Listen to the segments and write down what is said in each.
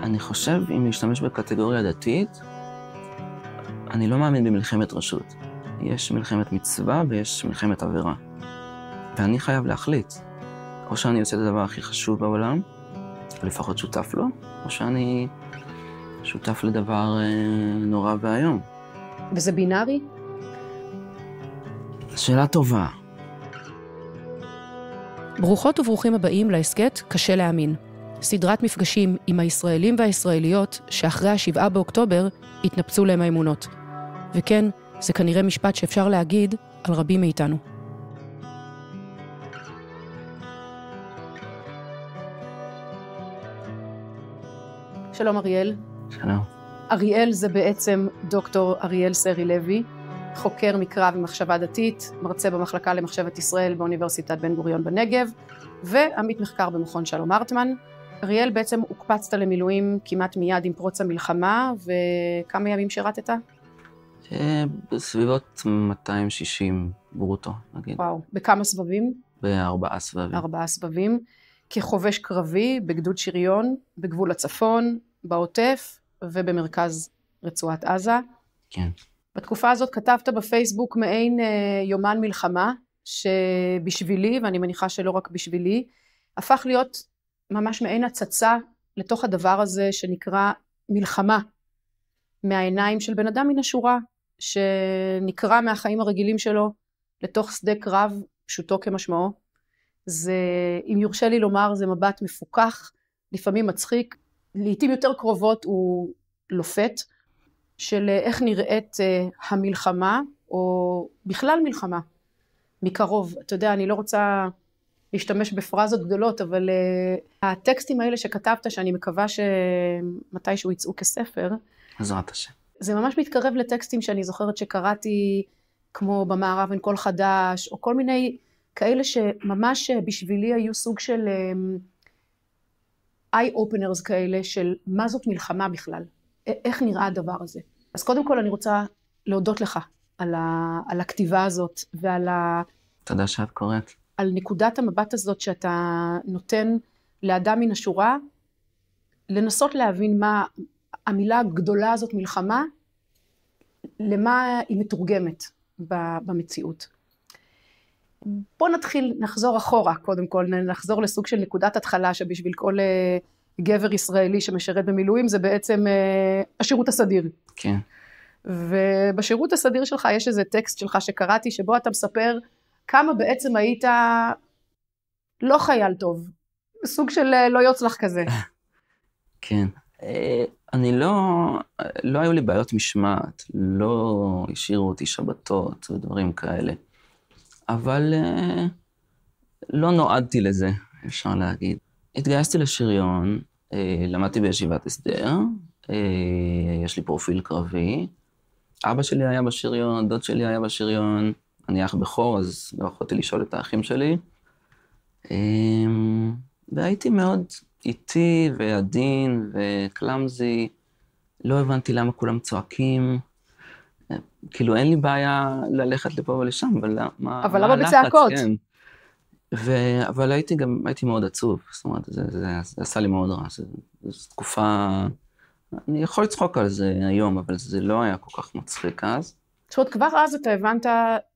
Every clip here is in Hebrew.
אני חושב, אם להשתמש בקטגוריה דתית, אני לא מאמין במלחמת רשות. יש מלחמת מצווה ויש מלחמת עבירה. ואני חייב להחליט. או שאני עושה את הדבר הכי חשוב בעולם, או לפחות שותף לו, או שאני שותף לדבר נורא והיום. וזה בינארי? שאלה טובה. ברוכות וברוכים הבאים להסכת קשה להאמין. סדרת מפגשים עם הישראלים והישראליות שאחרי ה7 באוקטובר התנפצו להם האמונות. וכן, זה כנראה משפט שאפשר להגיד על רבים מאיתנו. שלום אריאל. שלום. אריאל זה בעצם דוקטור אריאל סרי לוי, חוקר מקרא ומחשבה דתית, מרצה במחלקה למחשבת ישראל באוניברסיטת בן גוריון בנגב, ועמית מחקר במכון שלום הרטמן. אריאל, בעצם הוקפצת למילואים כמעט מיד עם פרוץ המלחמה, וכמה ימים שירתת? בסביבות 260 ברוטו, נגיד. וואו, בכמה סבבים? ב4 סבבים. 4 סבבים. כחובש קרבי, בגדוד שריון, בגבול הצפון, בעוטף ובמרכז רצועת עזה. כן. בתקופה הזאת כתבת בפייסבוק מעין יומן מלחמה, שבשבילי, ואני מניחה שלא רק בשבילי, הפך להיות ממש מעין הצצה לתוך הדבר הזה שנקרא מלחמה, מהעיניים של בן אדם מן השורה, שנקרא מהחיים הרגילים שלו לתוך שדה קרב, פשוטו כמשמעו. זה, אם יורשה לי לומר, זה מבט מפוקח, לפעמים מצחיק, לעתים יותר קרובות הוא לופת, של איך נראית המלחמה, או בכלל מלחמה, מקרוב. אתה יודע, אני לא רוצה להשתמש בפרזות גדולות, אבל הטקסטים האלה שכתבת, שאני מקווה שמתישהו יצאו כספר, בעזרת השם. זה ממש מתקרב לטקסטים שאני זוכרת שקראתי, כמו במערב אין קול חדש, או כל מיני כאלה שממש בשבילי היו סוג של eye openers כאלה, של מה זאת מלחמה בכלל, איך נראה הדבר הזה. אז קודם כל אני רוצה להודות לך על הכתיבה הזאת, ועל תודה שאת קוראת. על נקודת המבט הזאת שאתה נותן לאדם מן השורה, לנסות להבין מה המילה הגדולה הזאת מלחמה, למה היא מתורגמת במציאות. בוא נתחיל, נחזור אחורה קודם כל, נחזור לסוג של נקודת התחלה, שבשביל כל גבר ישראלי שמשרת במילואים, זה בעצם השירות הסדיר. כן. ובשירות הסדיר שלך יש איזה טקסט שלך שקראתי, שבו אתה מספר כמה בעצם היית לא חייל טוב, סוג של לא יוצלח כזה. כן. אני לא היו לי בעיות משמעת, לא השאירו אותי שבתות ודברים כאלה. אבל לא נועדתי לזה, אפשר להגיד. התגייסתי לשריון, למדתי בישיבת הסדר, יש לי פרופיל קרבי. אבא שלי היה בשריון, דוד שלי היה בשריון, אני אח בכור, אז לא יכולתי לשאול את האחים שלי. והייתי מאוד איטי ועדין וקלמזי, לא הבנתי למה כולם צועקים. כאילו אין לי בעיה ללכת לפה ולשם, אבל למה בצעקות? כן. אבל הייתי מאוד עצוב, זאת אומרת, זה עשה לי מאוד רע, זו תקופה, אני יכול לצחוק על זה היום, אבל זה לא היה כל כך מצחיק אז. זאת אומרת, כבר אז אתה הבנת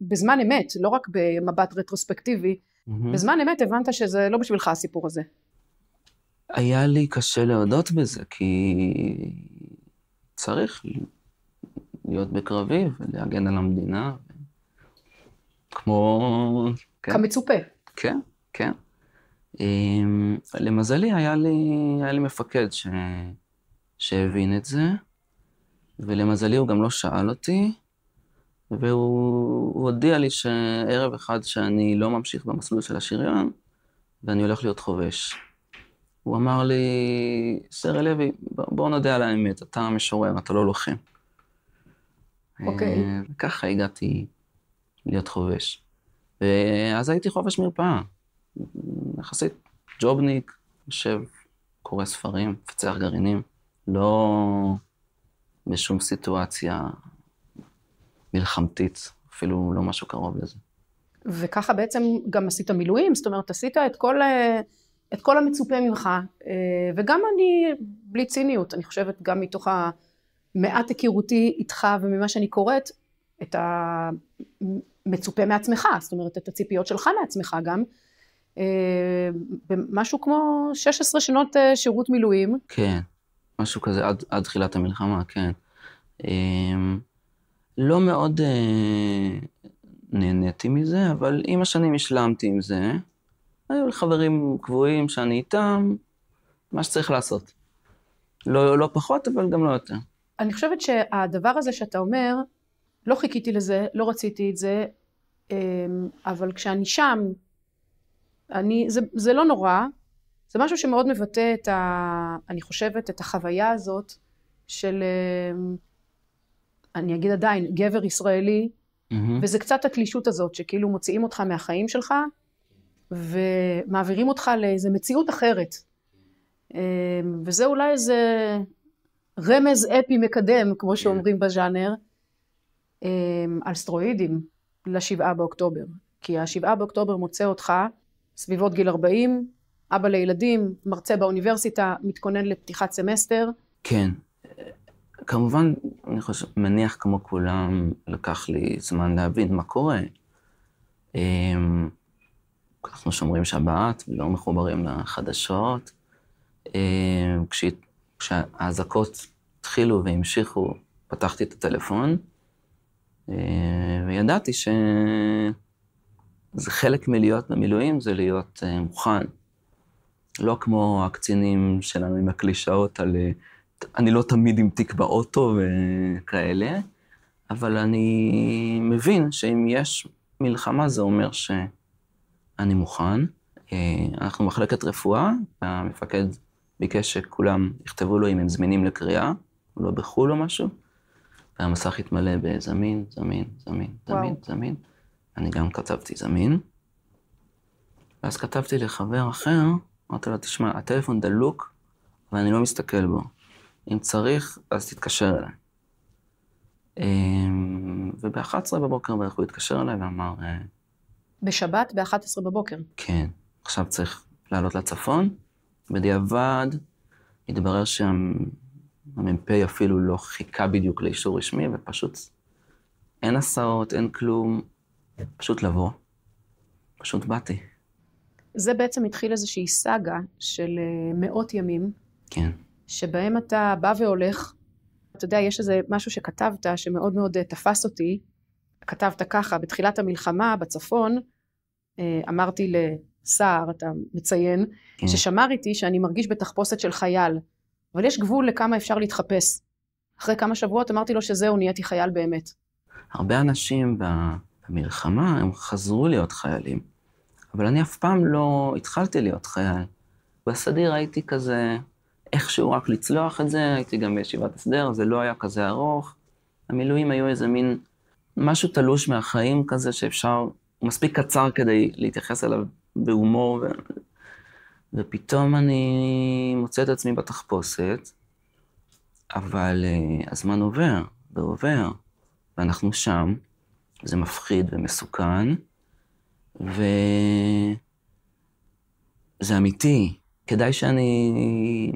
בזמן אמת, לא רק במבט רטרוספקטיבי, בזמן אמת הבנת שזה לא בשבילך הסיפור הזה. היה לי קשה להודות בזה, כי צריך להיות בקרבי ולהגן על המדינה, כמו... כמצופה. כן, כן. למזלי היה לי מפקד שהבין את זה, ולמזלי הוא גם לא שאל אותי, והוא הודיע לי שערב אחד שאני לא ממשיך במסלול של השריון, ואני הולך להיות חובש. הוא אמר לי, סרי לוי, בוא נודע על האמת, אתה משורר, אתה לא לוחם. אוקיי. וככה הגעתי להיות חובש. ואז הייתי חובש מרפאה. יחסית ג'ובניק, יושב, קורא ספרים, מפצח גרעינים. לא בשום סיטואציה מלחמתית, אפילו לא משהו קרוב לזה. וככה בעצם גם עשית מילואים, זאת אומרת, עשית את כל את כל המצופה ממך, וגם אני, בלי ציניות, אני חושבת גם מתוך המעט היכרותי איתך וממה שאני קוראת, את המצופה מעצמך, זאת אומרת את הציפיות שלך מעצמך גם, במשהו כמו 16 שנות שירות מילואים. כן, משהו כזה עד תחילת המלחמה, כן. לא מאוד נהניתי מזה, אבל עם השנים השלמתי עם זה. היו לי חברים קבועים שאני איתם, מה שצריך לעשות. לא פחות, אבל גם לא יותר. אני חושבת שהדבר הזה שאתה אומר, לא חיכיתי לזה, לא רציתי את זה, אבל כשאני שם, זה לא נורא, זה משהו שמאוד מבטא אני חושבת, את החוויה הזאת של, אני אגיד עדיין, גבר ישראלי, וזה קצת התלישות הזאת, שכאילו מוציאים אותך מהחיים שלך, ומעבירים אותך לאיזו מציאות אחרת. וזה אולי איזה רמז אפי מקדם, כמו שאומרים בז'אנר, על סטרואידים ל7 באוקטובר. כי ה7 באוקטובר מוצא אותך סביבות גיל 40, אבא לילדים, מרצה באוניברסיטה, מתכונן לפתיחת סמסטר. כן. כמובן, אני מניח כמו כולם, לקח לי זמן להבין מה קורה. אנחנו שומרים שבת, לא מחוברים לחדשות. כשהאזעקות התחילו והמשיכו, פתחתי את הטלפון, וידעתי שזה חלק מלהיות במילואים, זה להיות מוכן. לא כמו הקצינים שלנו עם הקלישאות על אני לא תמיד עם תיק באוטו וכאלה, אבל אני מבין שאם יש מלחמה זה אומר שאני מוכן. אנחנו מחלקת רפואה, המפקד ביקש שכולם יכתבו לו אם הם זמינים לקריאה, הוא לא בחול או משהו, והמסך התמלא בזמין, זמין, זמין, זמין, זמין. אני גם כתבתי זמין, ואז כתבתי לחבר אחר, אמרתי לו, תשמע, הטלפון דלוק, ואני לא מסתכל בו. אם צריך, אז תתקשר אליי. וב-11 בבוקר בערך הוא התקשר אליי ואמר... בשבת ב-11 בבוקר? כן. עכשיו צריך לעלות לצפון. בדיעבד התברר שהמ"פ אפילו לא חיכה בדיוק לאישור רשמי, ופשוט אין הסעות, אין כלום, פשוט לבוא. פשוט באתי. זה בעצם התחיל איזושהי סאגה של מאות ימים. כן. שבהם אתה בא והולך, אתה יודע, יש איזה משהו שכתבת שמאוד מאוד תפס אותי, כתבת ככה, בתחילת המלחמה בצפון, אמרתי לסער, אתה מציין, כן. ששמר איתי שאני מרגיש בתחפושת של חייל, אבל יש גבול לכמה אפשר להתחפש. אחרי כמה שבועות אמרתי לו שזהו, נהייתי חייל באמת. הרבה אנשים במלחמה הם חזרו להיות חיילים, אבל אני אף פעם לא התחלתי להיות חייל. בסדיר הייתי כזה... איכשהו רק לצלוח את זה, הייתי גם בישיבת הסדר, זה לא היה כזה ארוך. המילואים היו איזה מין משהו תלוש מהחיים כזה שאפשר, הוא מספיק קצר כדי להתייחס אליו בהומור, ופתאום אני מוצא את עצמי בתחפושת, אבל הזמן עובר ועובר, ואנחנו שם, זה מפחיד ומסוכן, וזה אמיתי. כדאי שאני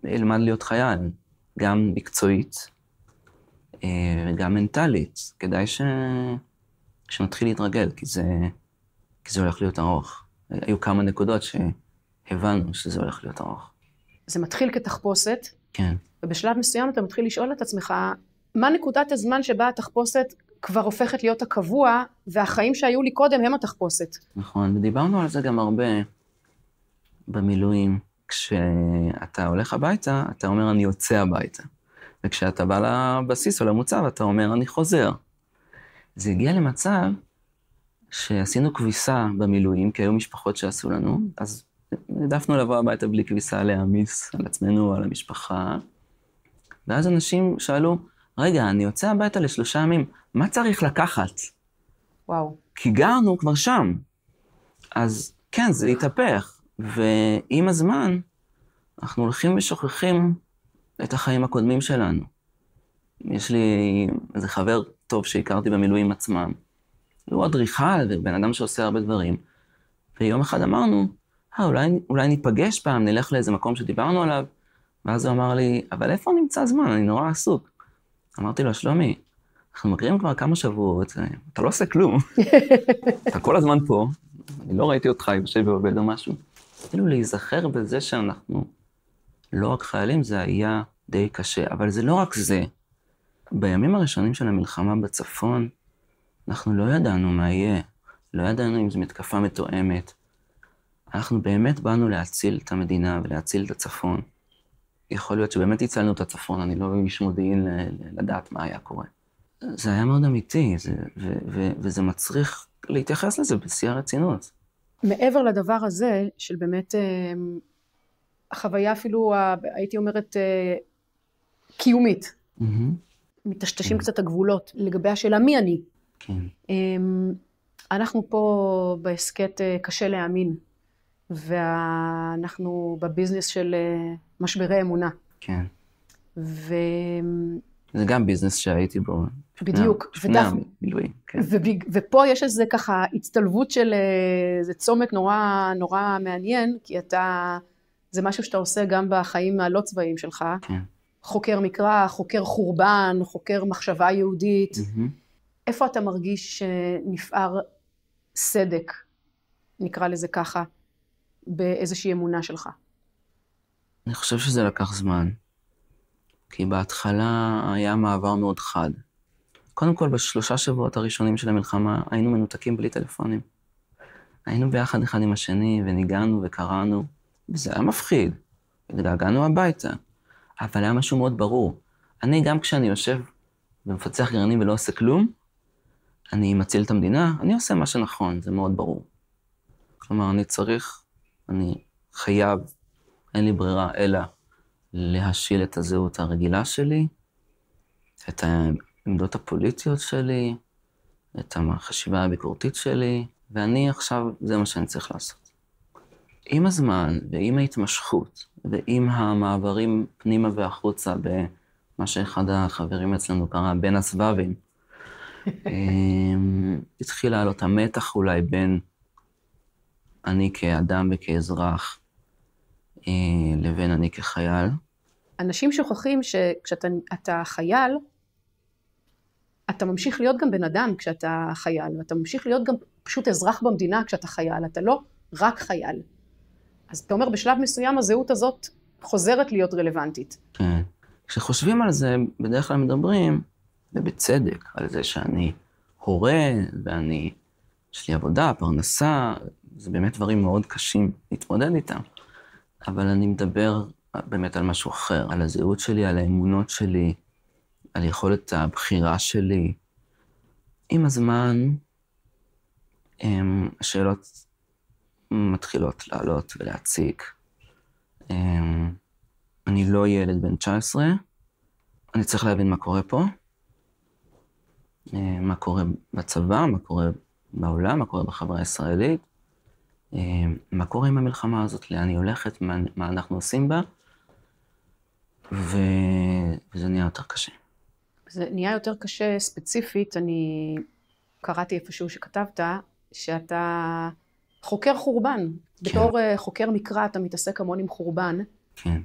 אלמד להיות חייל, גם מקצועית וגם מנטלית. כדאי שנתחיל להתרגל, כי זה הולך להיות ארוך. היו כמה נקודות שהבנו שזה הולך להיות ארוך. זה מתחיל כתחפושת, כן. ובשלב מסוים אתה מתחיל לשאול את עצמך, מה נקודת הזמן שבה התחפושת כבר הופכת להיות הקבוע, והחיים שהיו לי קודם הם התחפושת. נכון, ודיברנו על זה גם הרבה במילואים. כשאתה הולך הביתה, אתה אומר, אני יוצא הביתה. וכשאתה בא לבסיס או למוצב, אתה אומר, אני חוזר. זה הגיע למצב שעשינו כביסה במילואים, כי היו משפחות שעשו לנו, אז העדפנו לבוא הביתה בלי כביסה, להעמיס על עצמנו או על המשפחה. ואז אנשים שאלו, רגע, אני יוצא הביתה ל3 ימים, מה צריך לקחת? וואו. כי גרנו כבר שם. אז כן, זה התהפך. ועם הזמן, אנחנו הולכים ושוכחים את החיים הקודמים שלנו. יש לי איזה חבר טוב שהכרתי במילואים עצמם. הוא אדריכל ובן אדם שעושה הרבה דברים. ויום אחד אמרנו, אולי ניפגש פעם, נלך לאיזה מקום שדיברנו עליו, ואז הוא אמר לי, אבל איפה נמצא זמן? אני נורא עסוק. אמרתי לו, שלומי, אנחנו מכירים כבר כמה שבועות, אתה לא עושה כלום. אתה כל הזמן פה, אני לא ראיתי אותך יושב ועובד או משהו. כאילו להיזכר בזה שאנחנו לא רק חיילים, זה היה די קשה, אבל זה לא רק זה. בימים הראשונים של המלחמה בצפון, אנחנו לא ידענו מה יהיה, לא ידענו אם זו מתקפה מתואמת. אנחנו באמת באנו להציל את המדינה ולהציל את הצפון. יכול להיות שבאמת הצלנו את הצפון, אני לא איש מודיעין לדעת מה היה קורה. זה היה מאוד אמיתי, וזה מצריך להתייחס לזה בשיא הרצינות. מעבר לדבר הזה, של באמת החוויה אפילו, הייתי אומרת, קיומית. מטשטשים קצת הגבולות לגבי השאלה מי אני. כן. אנחנו פה בעסקת קשה להאמין, ואנחנו בביזנס של משברי אמונה. כן. זה גם ביזנס שהייתי בו. בדיוק. לפני המילואים, כן. ופה יש איזה ככה הצטלבות של איזה צומת נורא נורא מעניין, כי זה משהו שאתה עושה גם בחיים הלא צבאיים שלך. כן. חוקר מקרא, חוקר חורבן, חוקר מחשבה יהודית. איפה אתה מרגיש שנפער סדק, נקרא לזה ככה, באיזושהי אמונה שלך? אני חושב שזה לקח זמן. כי בהתחלה היה מעבר מאוד חד. קודם כל, ב3 שבועות הראשונים של המלחמה, היינו מנותקים בלי טלפונים. היינו ביחד אחד עם השני, וניגענו וקראנו, וזה היה מפחיד. התגעגענו הביתה. אבל היה משהו מאוד ברור. אני, גם כשאני יושב ומפצח גרעינים ולא עושה כלום, אני מציל את המדינה, אני עושה מה שנכון, זה מאוד ברור. כלומר, אני חייב, אין לי ברירה, אלא להשיל את הזהות הרגילה שלי, את העמדות הפוליטיות שלי, את החשיבה הביקורתית שלי, ואני עכשיו, זה מה שאני צריך לעשות. עם הזמן, ועם ההתמשכות, ועם המעברים פנימה והחוצה, במה שאחד החברים אצלנו קרא בין הסבבים, התחיל לעלות המתח אולי בין אני כאדם וכאזרח, לבין אני כחייל. אנשים שוכחים שכשאתה חייל, אתה ממשיך להיות גם בן אדם כשאתה חייל, ואתה ממשיך להיות גם פשוט אזרח במדינה כשאתה חייל, אתה לא רק חייל. אז אתה אומר, בשלב מסוים הזהות הזאת חוזרת להיות רלוונטית. כן. כשחושבים על זה, בדרך כלל מדברים, ובצדק, על זה שאני הורה, יש לי עבודה, פרנסה, זה באמת דברים מאוד קשים להתמודד איתם. אבל אני מדבר באמת על משהו אחר, על הזהות שלי, על האמונות שלי, על יכולת הבחירה שלי. עם הזמן, השאלות מתחילות לעלות ולהציק. אני לא ילד בן 19, אני צריך להבין מה קורה פה, מה קורה בצבא, מה קורה בעולם, מה קורה בחברה הישראלית, מה קורה עם המלחמה הזאת, לאן היא הולכת, מה אנחנו עושים בה, וזה נהיה יותר קשה. זה נהיה יותר קשה ספציפית, אני קראתי איפשהו שכתבת, שאתה חוקר חורבן. כן. בתור חוקר מקרא אתה מתעסק המון עם חורבן. כן.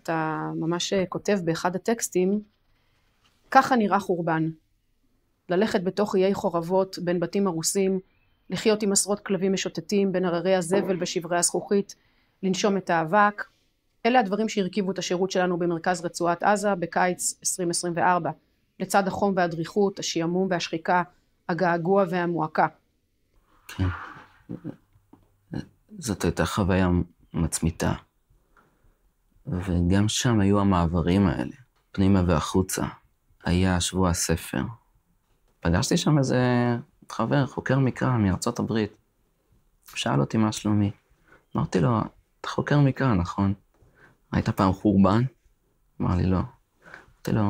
אתה ממש כותב באחד הטקסטים, ככה נראה חורבן. ללכת בתוך איי חורבות בין בתים הרוסים, לחיות עם עשרות כלבים משוטטים בין הררי הזבל בשברי הזכוכית, לנשום את האבק. אלה הדברים שהרכיבו את השירות שלנו במרכז רצועת עזה בקיץ 2024, לצד החום והדריכות, השעמום והשחיקה, הגעגוע והמועקה. כן. זאת הייתה חוויה מצמיתה. וגם שם היו המעברים האלה, פנימה והחוצה. היה שבוע הספר. פגשתי שם איזה חבר, חוקר מקרא מארצות הברית. שאל אותי מה שלומי. אמרתי לו, אתה חוקר מקרא, נכון? ראית פעם חורבן? אמר לי, לא. אמרתי לו,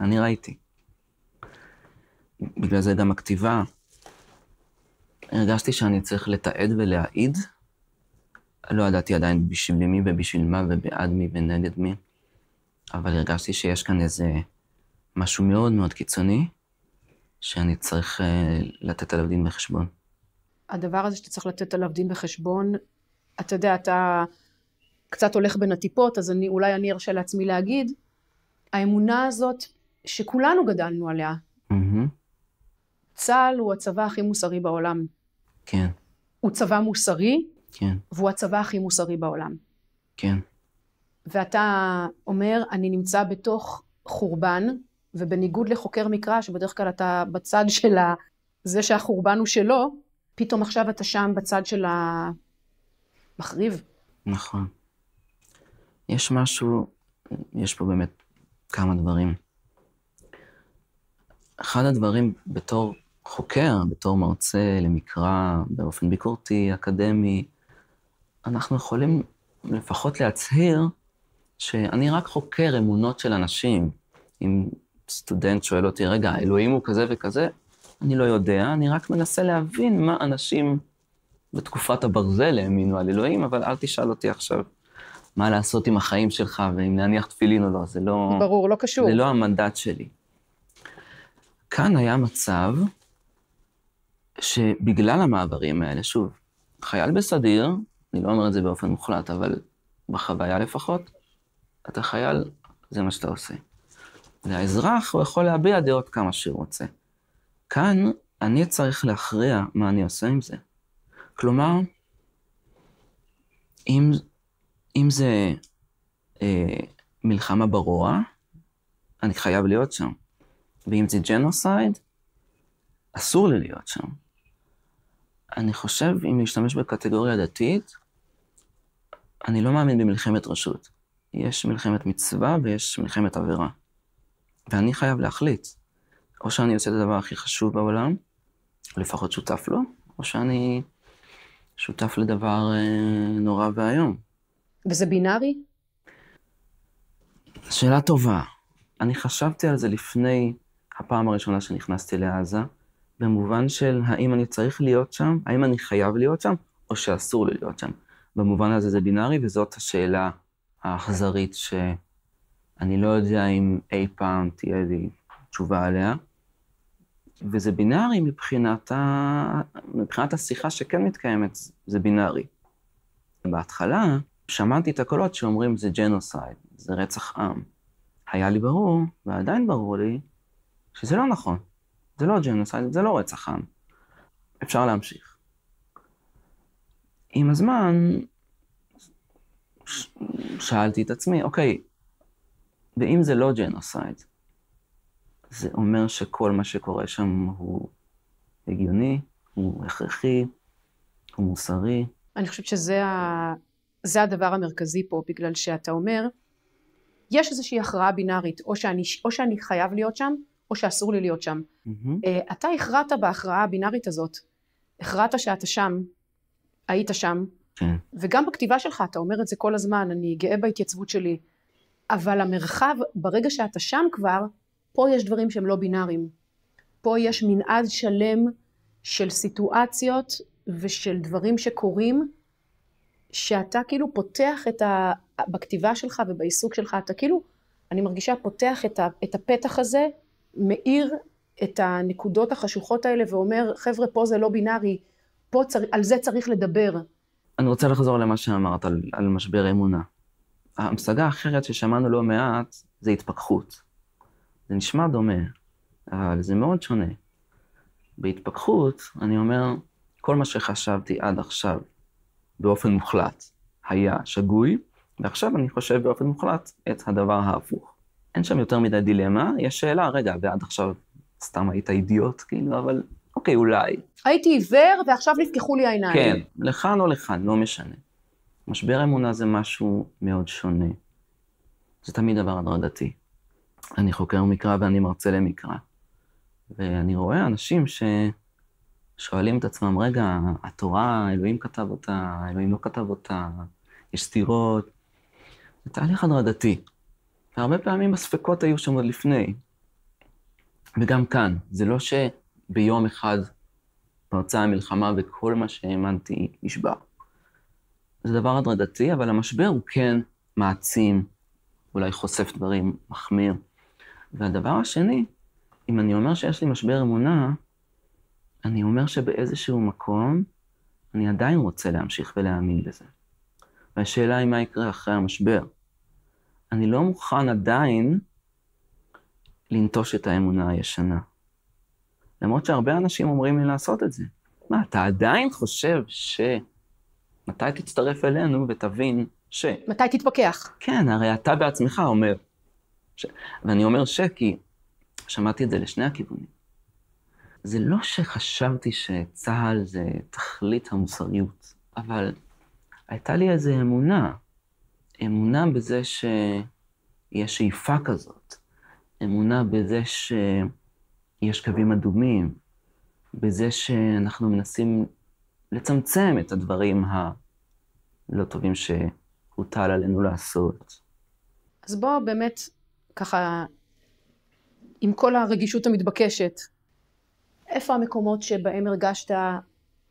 אני ראיתי. בגלל זה גם הכתיבה. הרגשתי שאני צריך לתעד ולהעיד. לא ידעתי עדיין בשביל מי ובשביל מה ובעד מי ונגד מי. אבל הרגשתי שיש כאן איזה משהו מאוד מאוד קיצוני, שאני צריך לתת עליו דין וחשבון. הדבר הזה שאתה צריך לתת עליו דין וחשבון, אתה יודע, אתה קצת הולך בין הטיפות, אז אולי אני ארשה לעצמי להגיד, האמונה הזאת שכולנו גדלנו עליה, צה"ל הוא הצבא הכי מוסרי בעולם. כן. הוא צבא מוסרי, כן. והוא הצבא הכי מוסרי בעולם. כן. ואתה אומר, אני נמצא בתוך חורבן, ובניגוד לחוקר מקרא, שבדרך כלל אתה בצד של זה שהחורבן הוא שלו, פתאום עכשיו אתה שם בצד של המחריב. נכון. יש משהו, יש פה באמת כמה דברים. אחד הדברים בתור חוקר, בתור מרצה למקרא, באופן ביקורתי, אקדמי, אנחנו יכולים לפחות להצהיר שאני רק חוקר אמונות של אנשים. אם סטודנט שואל אותי, רגע, אלוהים הוא כזה וכזה, אני לא יודע, אני רק מנסה להבין מה אנשים בתקופת הברזל האמינו על אלוהים, אבל אל תשאל אותי עכשיו מה לעשות עם החיים שלך, ואם להניח תפילין או לא, זה לא... ברור, לא קשור. זה לא המנדט שלי. כאן היה מצב שבגלל המעברים האלה, שוב, חייל בסדיר, אני לא אומר את זה באופן מוחלט, אבל בחוויה לפחות, אתה חייל, זה מה שאתה עושה. והאזרח הוא יכול להביע דעות כמה שהוא רוצה. כאן אני צריך להכריע מה אני עושה עם זה. כלומר, אם זה מלחמה ברוע, אני חייב להיות שם. ואם זה ג'נוסייד, אסור לי להיות שם. אני חושב, אם להשתמש בקטגוריה דתית, אני לא מאמין במלחמת רשות. יש מלחמת מצווה ויש מלחמת עבירה. ואני חייב להחליט. או שאני עושה את הדבר הכי חשוב בעולם, או לפחות שותף לו, או שאני שותף לדבר נורא והיום. וזה בינארי? שאלה טובה. אני חשבתי על זה לפני הפעם הראשונה שנכנסתי לעזה, במובן של האם אני צריך להיות שם, האם אני חייב להיות שם, או שאסור לי להיות שם. במובן הזה זה בינארי, וזאת השאלה האכזרית שאני לא יודע אם אי פעם תהיה לי תשובה עליה. וזה בינארי מבחינת השיחה שכן מתקיימת, זה בינארי. בהתחלה שמעתי את הקולות שאומרים זה ג'נוסייד, זה רצח עם. היה לי ברור, ועדיין ברור לי, שזה לא נכון. זה לא ג'נוסייד, זה לא רצח עם. אפשר להמשיך. עם הזמן, שאלתי את עצמי, אוקיי, ואם זה לא ג'נוסייד, זה אומר שכל מה שקורה שם הוא הגיוני, הוא הכרחי, הוא מוסרי. אני חושבת זה הדבר המרכזי פה, בגלל שאתה אומר, יש איזושהי הכרעה בינארית, או שאני חייב להיות שם, או שאסור לי להיות שם. אתה הכרעת בהכרעה הבינארית הזאת, הכרעת שאתה שם, היית שם, כן. וגם בכתיבה שלך אתה אומר את זה כל הזמן, אני גאה בהתייצבות שלי, אבל המרחב, ברגע שאתה שם כבר, פה יש דברים שהם לא בינאריים. פה יש מנעד שלם של סיטואציות ושל דברים שקורים, שאתה כאילו פותח בכתיבה שלך ובעיסוק שלך, אתה כאילו, אני מרגישה, פותח את הפתח הזה, מאיר את הנקודות החשוכות האלה ואומר, חבר'ה, פה זה לא בינארי, על זה צריך לדבר. אני רוצה לחזור למה שאמרת על משבר אמונה. המשגה האחרת ששמענו לא מעט זה התפכחות. זה נשמע דומה, אבל זה מאוד שונה. בהתפכחות, אני אומר, כל מה שחשבתי עד עכשיו באופן מוחלט היה שגוי, ועכשיו אני חושב באופן מוחלט את הדבר ההפוך. אין שם יותר מדי דילמה, יש שאלה, רגע, ועד עכשיו סתם היית אידיוט, כאילו, אבל אוקיי, אולי. הייתי עיוור ועכשיו נפקחו לי העיניים. כן, לכאן או לכאן, לא משנה. משבר אמונה זה משהו מאוד שונה. זה תמיד דבר הדרגתי. אני חוקר מקרא ואני מרצה למקרא. ואני רואה אנשים ששואלים את עצמם, רגע, התורה, אלוהים כתב אותה, אלוהים לא כתב אותה, יש סתירות. זה תהליך הדרגתי. והרבה פעמים הספקות היו שם עוד לפני. וגם כאן, זה לא שביום אחד פרצה המלחמה וכל מה שהאמנתי נשבר. זה דבר הדרגתי, אבל המשבר הוא כן מעצים, אולי חושף דברים, מחמיר. והדבר השני, אם אני אומר שיש לי משבר אמונה, אני אומר שבאיזשהו מקום אני עדיין רוצה להמשיך ולהאמין בזה. והשאלה היא מה יקרה אחרי המשבר. אני לא מוכן עדיין לנטוש את האמונה הישנה. למרות שהרבה אנשים אומרים לי לעשות את זה. מה, אתה עדיין חושב מתי תצטרף אלינו ותבין מתי תתפכח? כן, הרי אתה בעצמך אומר. ואני אומר כי שמעתי את זה לשני הכיוונים. זה לא שחשבתי שצה"ל זה תכלית המוסריות, אבל הייתה לי איזו אמונה בזה שיש שאיפה כזאת, אמונה בזה שיש קווים אדומים, בזה שאנחנו מנסים לצמצם את הדברים הלא טובים שהוטל עלינו לעשות. אז בוא באמת ככה, עם כל הרגישות המתבקשת, איפה המקומות שבהם הרגשת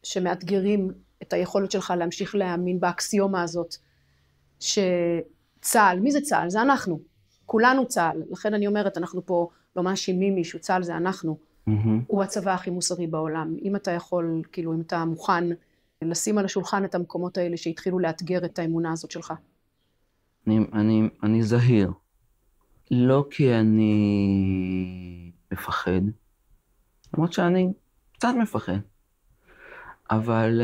שמאתגרים את היכולת שלך להמשיך להאמין באקסיומה הזאת, שצה"ל, מי זה צה"ל? זה אנחנו. כולנו צה"ל. לכן אני אומרת, אנחנו פה לא מאשימים מישהו, צה"ל זה אנחנו. הוא הצבא הכי מוסרי בעולם. אם אתה יכול, כאילו, אם אתה מוכן לשים על השולחן את המקומות האלה שהתחילו לאתגר את האמונה הזאת שלך. אני זהיר. לא כי אני מפחד, למרות שאני קצת מפחד, אבל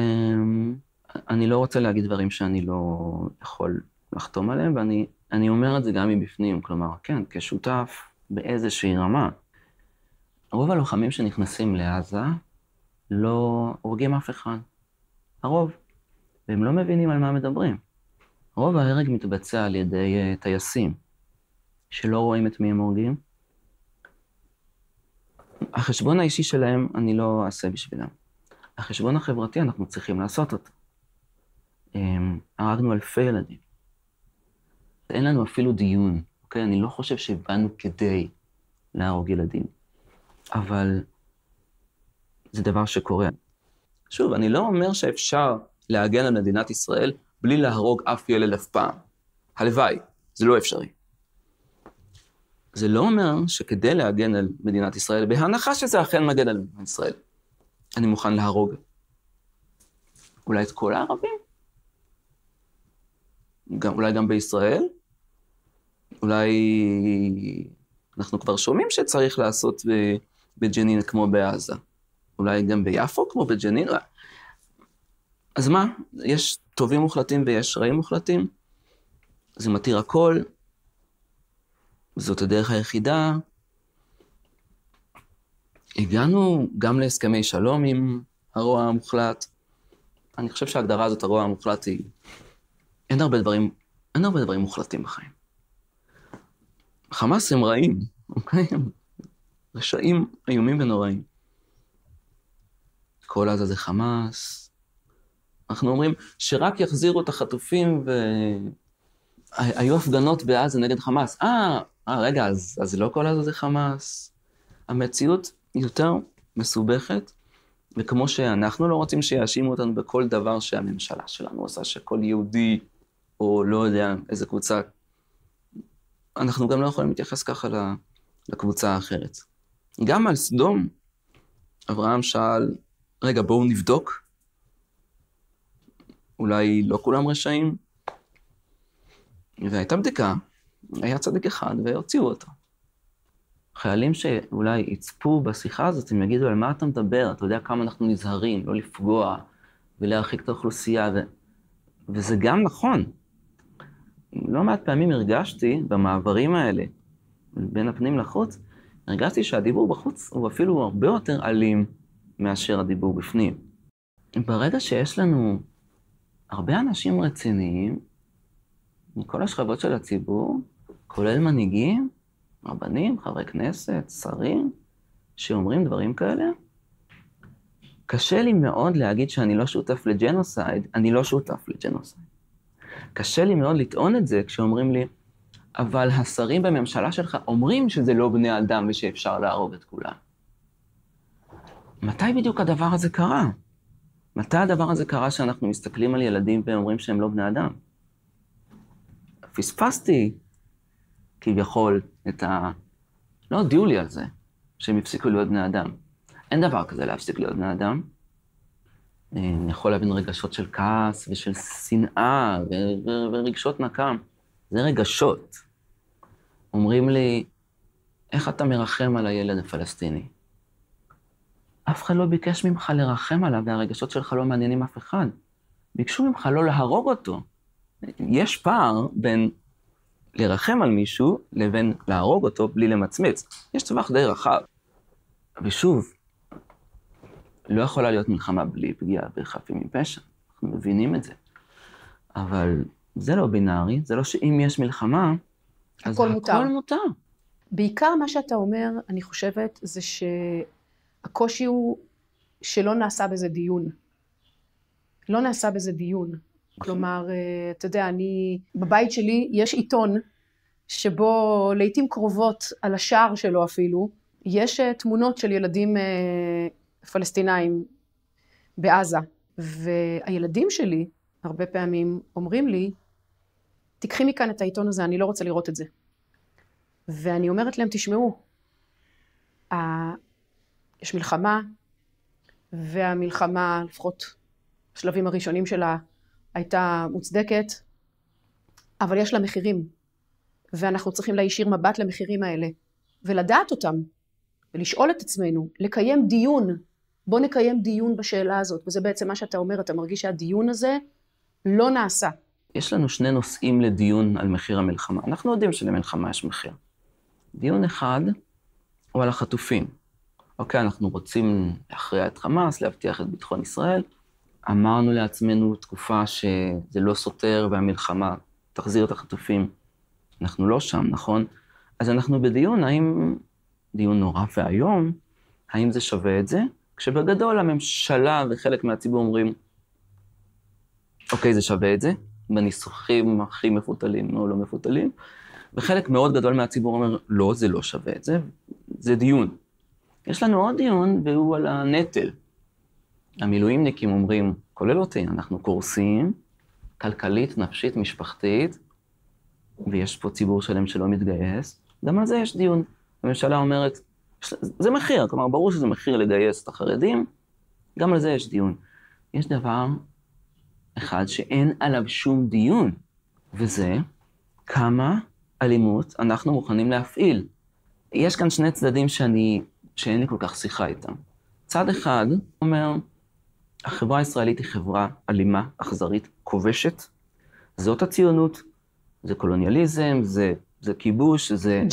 אני לא רוצה להגיד דברים שאני לא יכול לחתום עליהם, ואני אומר את זה גם מבפנים, כלומר, כן, כשותף באיזושהי רמה. רוב הלוחמים שנכנסים לעזה לא הורגים אף אחד. הרוב. והם לא מבינים על מה מדברים. רוב ההרג מתבצע על ידי טייסים, שלא רואים את מי הם הורגים. החשבון האישי שלהם אני לא אעשה בשבילם. החשבון החברתי אנחנו צריכים לעשות אותו. הרגנו אלפי ילדים. אין לנו אפילו דיון, אוקיי? אני לא חושב שבאנו כדי להרוג ילדים. אבל זה דבר שקורה. שוב, אני לא אומר שאפשר להגן על מדינת ישראל בלי להרוג אף ילד אף פעם. הלוואי, זה לא אפשרי. זה לא אומר שכדי להגן על מדינת ישראל, בהנחה שזה אכן מגן על מדינת ישראל, אני מוכן להרוג. אולי את כל הערבים? אולי גם בישראל? אולי אנחנו כבר שומעים שצריך לעשות בג'נין כמו בעזה. אולי גם ביפו כמו בג'נין? אז מה? יש טובים מוחלטים ויש רעים מוחלטים? זה מתיר הכל? זאת הדרך היחידה? הגענו גם להסכמי שלום עם הרוע המוחלט. אני חושב שההגדרה הזאת, הרוע המוחלט, היא... אין הרבה דברים מוחלטים בחיים. חמאס הם רעים, אוקיי? רשעים איומים ונוראים. כל עזה זה חמאס. אנחנו אומרים שרק יחזירו את החטופים היו הפגנות בעזה נגד חמאס. רגע, אז לא כל עזה זה חמאס. המציאות יותר מסובכת, וכמו שאנחנו לא רוצים שיאשימו אותנו בכל דבר שהממשלה שלנו עושה, שכל יהודי, או לא יודע איזה קבוצה, אנחנו גם לא יכולים להתייחס ככה לקבוצה האחרת. גם על סדום, אברהם שאל, רגע, בואו נבדוק. אולי לא כולם רשעים. והייתה בדיקה, היה צדיק אחד, והוציאו אותו. חיילים שאולי יצפו בשיחה הזאת, הם יגידו, על מה אתה מדבר? אתה יודע כמה אנחנו נזהרים, לא לפגוע, ולהרחיק את האוכלוסייה, וזה גם נכון. לא מעט פעמים הרגשתי, במעברים האלה, בין הפנים לחוץ, הרגשתי שהדיבור בחוץ הוא אפילו הרבה יותר אלים מאשר הדיבור בפנים. ברגע שיש לנו הרבה אנשים רציניים, מכל השכבות של הציבור, כולל מנהיגים, רבנים, חברי כנסת, שרים, שאומרים דברים כאלה, קשה לי מאוד להגיד שאני לא שותף לג'נוסייד, אני לא שותף לג'נוסייד. קשה לי מאוד לטעון את זה כשאומרים לי, אבל השרים בממשלה שלך אומרים שזה לא בני אדם ושאפשר להרוג את כולם. מתי בדיוק הדבר הזה קרה? מתי הדבר הזה קרה שאנחנו מסתכלים על ילדים ואומרים שהם לא בני אדם? פספסתי כביכול את לא הודיעו לי על זה, שהם הפסיקו להיות בני אדם. אין דבר כזה להפסיק להיות בני אדם. אני יכול להבין רגשות של כעס ושל שנאה ורגשות נקם. זה רגשות. אומרים לי, איך אתה מרחם על הילד הפלסטיני? אף אחד לא ביקש ממך לרחם עליו, והרגשות שלך לא מעניינים אף אחד. ביקשו ממך לא להרוג אותו. יש פער בין לרחם על מישהו לבין להרוג אותו בלי למצמץ. יש טווח די רחב. ושוב, לא יכולה להיות מלחמה בלי פגיעה בחפים מפשע. אנחנו מבינים את זה. אבל זה לא בינארי, זה לא שאם יש מלחמה, אז הכל מותר. בעיקר מה שאתה אומר, אני חושבת, זה שהקושי הוא שלא נעשה בזה דיון. לא נעשה בזה דיון. כלומר, אתה יודע, בבית שלי יש עיתון, שבו לעתים קרובות על השער שלו אפילו, יש תמונות של ילדים פלסטינאים בעזה. והילדים שלי, הרבה פעמים אומרים לי, תיקחי מכאן את העיתון הזה, אני לא רוצה לראות את זה. ואני אומרת להם, תשמעו, יש מלחמה, והמלחמה, לפחות השלבים הראשונים שלה, הייתה מוצדקת, אבל יש לה מחירים, ואנחנו צריכים להישיר מבט למחירים האלה, ולדעת אותם, ולשאול את עצמנו, לקיים דיון, בוא נקיים דיון בשאלה הזאת, וזה בעצם מה שאתה אומר, אתה מרגיש שהדיון הזה לא נעשה. יש לנו שני נושאים לדיון על מחיר המלחמה. אנחנו יודעים שלמלחמה יש מחיר. דיון אחד הוא על החטופים. אוקיי, אנחנו רוצים להכריע את חמאס, להבטיח את ביטחון ישראל. אמרנו לעצמנו תקופה שזה לא סותר והמלחמה תחזיר את החטופים. אנחנו לא שם, נכון? אז אנחנו בדיון, דיון נורא והיום, האם זה שווה את זה? כשבגדול הממשלה וחלק מהציבור אומרים, אוקיי, זה שווה את זה, בניסוחים הכי מפותלים או לא מפותלים, וחלק מאוד גדול מהציבור אומר, לא, זה לא שווה את זה, זה דיון. יש לנו עוד דיון, והוא על הנטל. המילואימניקים אומרים, כולל אותי, אנחנו קורסים, כלכלית, נפשית, משפחתית, ויש פה ציבור שלם שלא מתגייס, גם על זה יש דיון. הממשלה אומרת, זה מחיר, כלומר, ברור שזה מחיר לגייס את החרדים, גם על זה יש דיון. יש דבר אחד שאין עליו שום דיון, וזה כמה אלימות אנחנו מוכנים להפעיל. יש כאן שני צדדים שאין לי כל כך שיחה איתם. צד אחד אומר, החברה הישראלית היא חברה אלימה, אכזרית, כובשת. זאת הציונות, זה קולוניאליזם, זה כיבוש, זה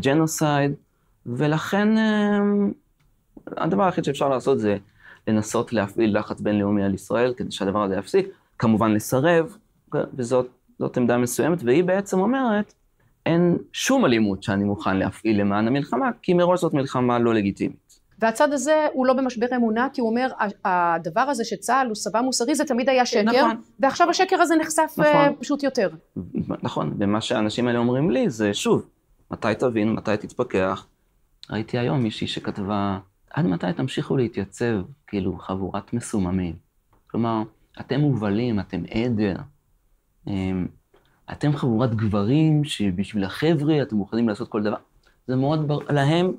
ג'נוסייד, ולכן הדבר היחיד שאפשר לעשות זה לנסות להפעיל לחץ בינלאומי על ישראל, כדי שהדבר הזה יפסיק, כמובן לסרב, וזאת עמדה מסוימת, והיא בעצם אומרת, אין שום אלימות שאני מוכן להפעיל למען המלחמה, כי מראש זאת מלחמה לא לגיטימית. והצד הזה הוא לא במשבר אמונה, כי הוא אומר, הדבר הזה שצה"ל הוא צבא מוסרי, זה תמיד היה שקר, נכון. ועכשיו השקר הזה נחשף נכון. פשוט יותר. נכון, ומה שהאנשים האלה אומרים לי זה, שוב, מתי תבין, מתי תתפכח. ראיתי היום מישהי שכתבה, עד מתי תמשיכו להתייצב, כאילו חבורת מסוממים. כלומר, אתם מובלים, אתם עדר, אתם חבורת גברים שבשביל החבר'ה אתם מוכנים לעשות כל דבר. זה מאוד להם.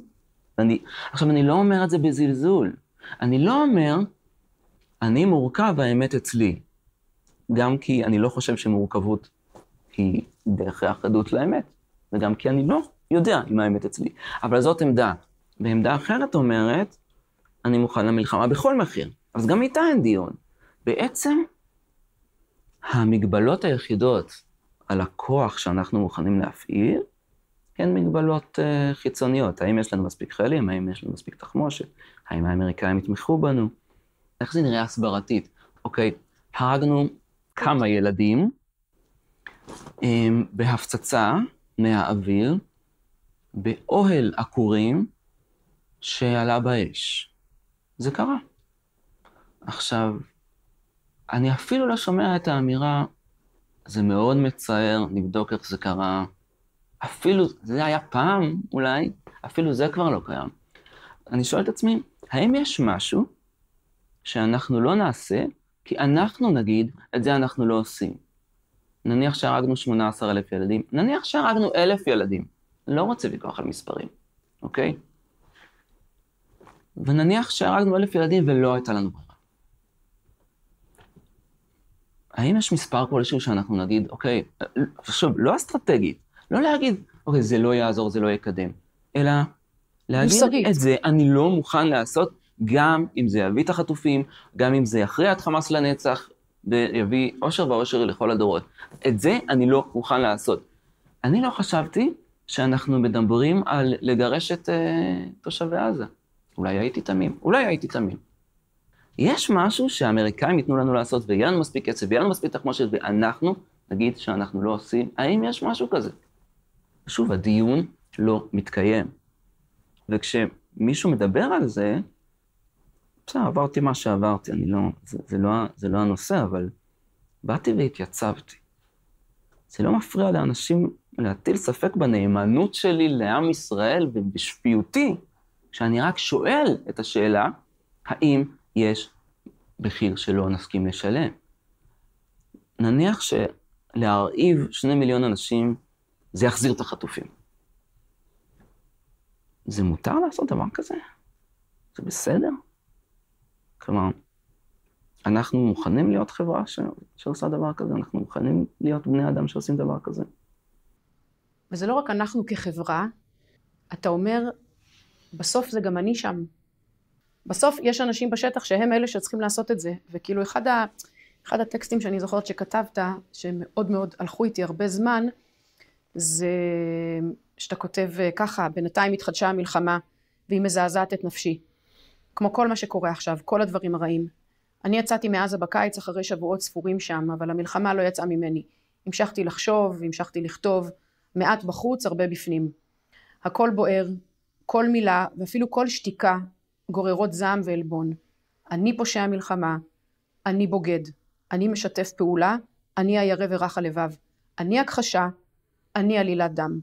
עכשיו, אני לא אומר את זה בזלזול. אני לא אומר, אני מורכב האמת אצלי. גם כי אני לא חושב שמורכבות היא דרך האחדות לאמת, וגם כי אני לא יודע אם האמת אצלי. אבל זאת עמדה. ועמדה אחרת אומרת, אני מוכן למלחמה בכל מחיר. אז גם איתה אין דיון. בעצם, המגבלות היחידות על הכוח שאנחנו מוכנים להפעיל, הן מגבלות חיצוניות. האם יש לנו מספיק חיילים? האם יש לנו מספיק תחמושת? האם האמריקאים יתמכו בנו? איך זה נראה הסברתית? אוקיי, הרגנו כמה ילדים בהפצצה מהאוויר, באוהל עקורים שעלה באש. זה קרה. עכשיו, אני אפילו לא שומע את האמירה, זה מאוד מצער, נבדוק איך זה קרה. אפילו, זה היה פעם אולי, אפילו זה כבר לא קיים. אני שואל את עצמי, האם יש משהו שאנחנו לא נעשה, כי אנחנו נגיד, את זה אנחנו לא עושים. נניח שהרגנו 18,000 ילדים, נניח שהרגנו 1,000 ילדים. לא רוצה ויכוח על מספרים, אוקיי? ונניח שהרגנו 1,000 ילדים ולא הייתה לנו ברירה. האם יש מספר כלשהו שאנחנו נגיד, אוקיי, שוב, לא אסטרטגית, לא להגיד, אוקיי, זה לא יעזור, זה לא יקדם, אלא להגיד מוסרית. את זה, אני לא מוכן לעשות, גם אם זה יביא את החטופים, גם אם זה יכריע את חמאס לנצח, ויביא אושר ואושר לכל הדורות. את זה אני לא מוכן לעשות. אני לא חשבתי שאנחנו מדברים על לגרש את תושבי עזה. אולי הייתי תמים. יש משהו שהאמריקאים ייתנו לנו לעשות, ויהיה לנו מספיק קצב, ויהיה לנו מספיק תחמושת, ואנחנו נגיד שאנחנו לא עושים. האם יש משהו כזה? שוב, הדיון לא מתקיים. וכשמישהו מדבר על זה, בסדר, עברתי מה שעברתי, זה לא הנושא, אבל באתי והתייצבתי. זה לא מפריע לאנשים להטיל ספק בנאמנות שלי לעם ישראל ובשפיותי, כשאני רק שואל את השאלה, האם יש מחיר שלא נסכים לשלם. נניח שלהרעיב 2 מיליון אנשים, זה יחזיר את החטופים. זה מותר לעשות דבר כזה? זה בסדר? כלומר, אנחנו מוכנים להיות חברה שעושה דבר כזה, אנחנו מוכנים להיות בני אדם שעושים דבר כזה. וזה לא רק אנחנו כחברה, אתה אומר, בסוף זה גם אני שם. בסוף יש אנשים בשטח שהם אלה שצריכים לעשות את זה, וכאילו אחד הטקסטים שאני זוכרת שכתבת, שמאוד מאוד הלכו איתי הרבה זמן, זה שאתה כותב ככה, בינתיים התחדשה המלחמה, והיא מזעזעת את נפשי. כמו כל מה שקורה עכשיו, כל הדברים הרעים. אני יצאתי מעזה בקיץ אחרי שבועות ספורים שם, אבל המלחמה לא יצאה ממני. המשכתי לחשוב, המשכתי לכתוב, מעט בחוץ, הרבה בפנים. הכל בוער, כל מילה, ואפילו כל שתיקה, גוררות זעם ואלבון. אני פושע מלחמה, אני בוגד, אני משתף פעולה, אני הירא ורך הלבב, אני הכחשה, אני עלילת דם.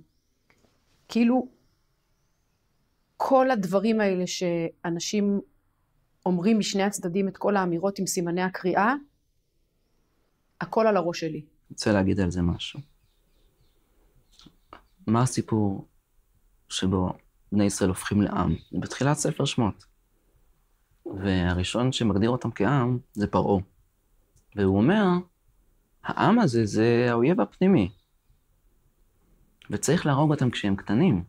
כאילו, כל הדברים האלה שאנשים אומרים משני הצדדים את כל האמירות עם סימני הקריאה, הכל על הראש שלי. אני רוצה להגיד על זה משהו. מה הסיפור שבו בני ישראל הופכים לעם? בתחילת ספר שמות. והראשון שמגדיר אותם כעם זה פרעה. והוא אומר, העם הזה זה האויב הפנימי. וצריך להרוג אותם כשהם קטנים.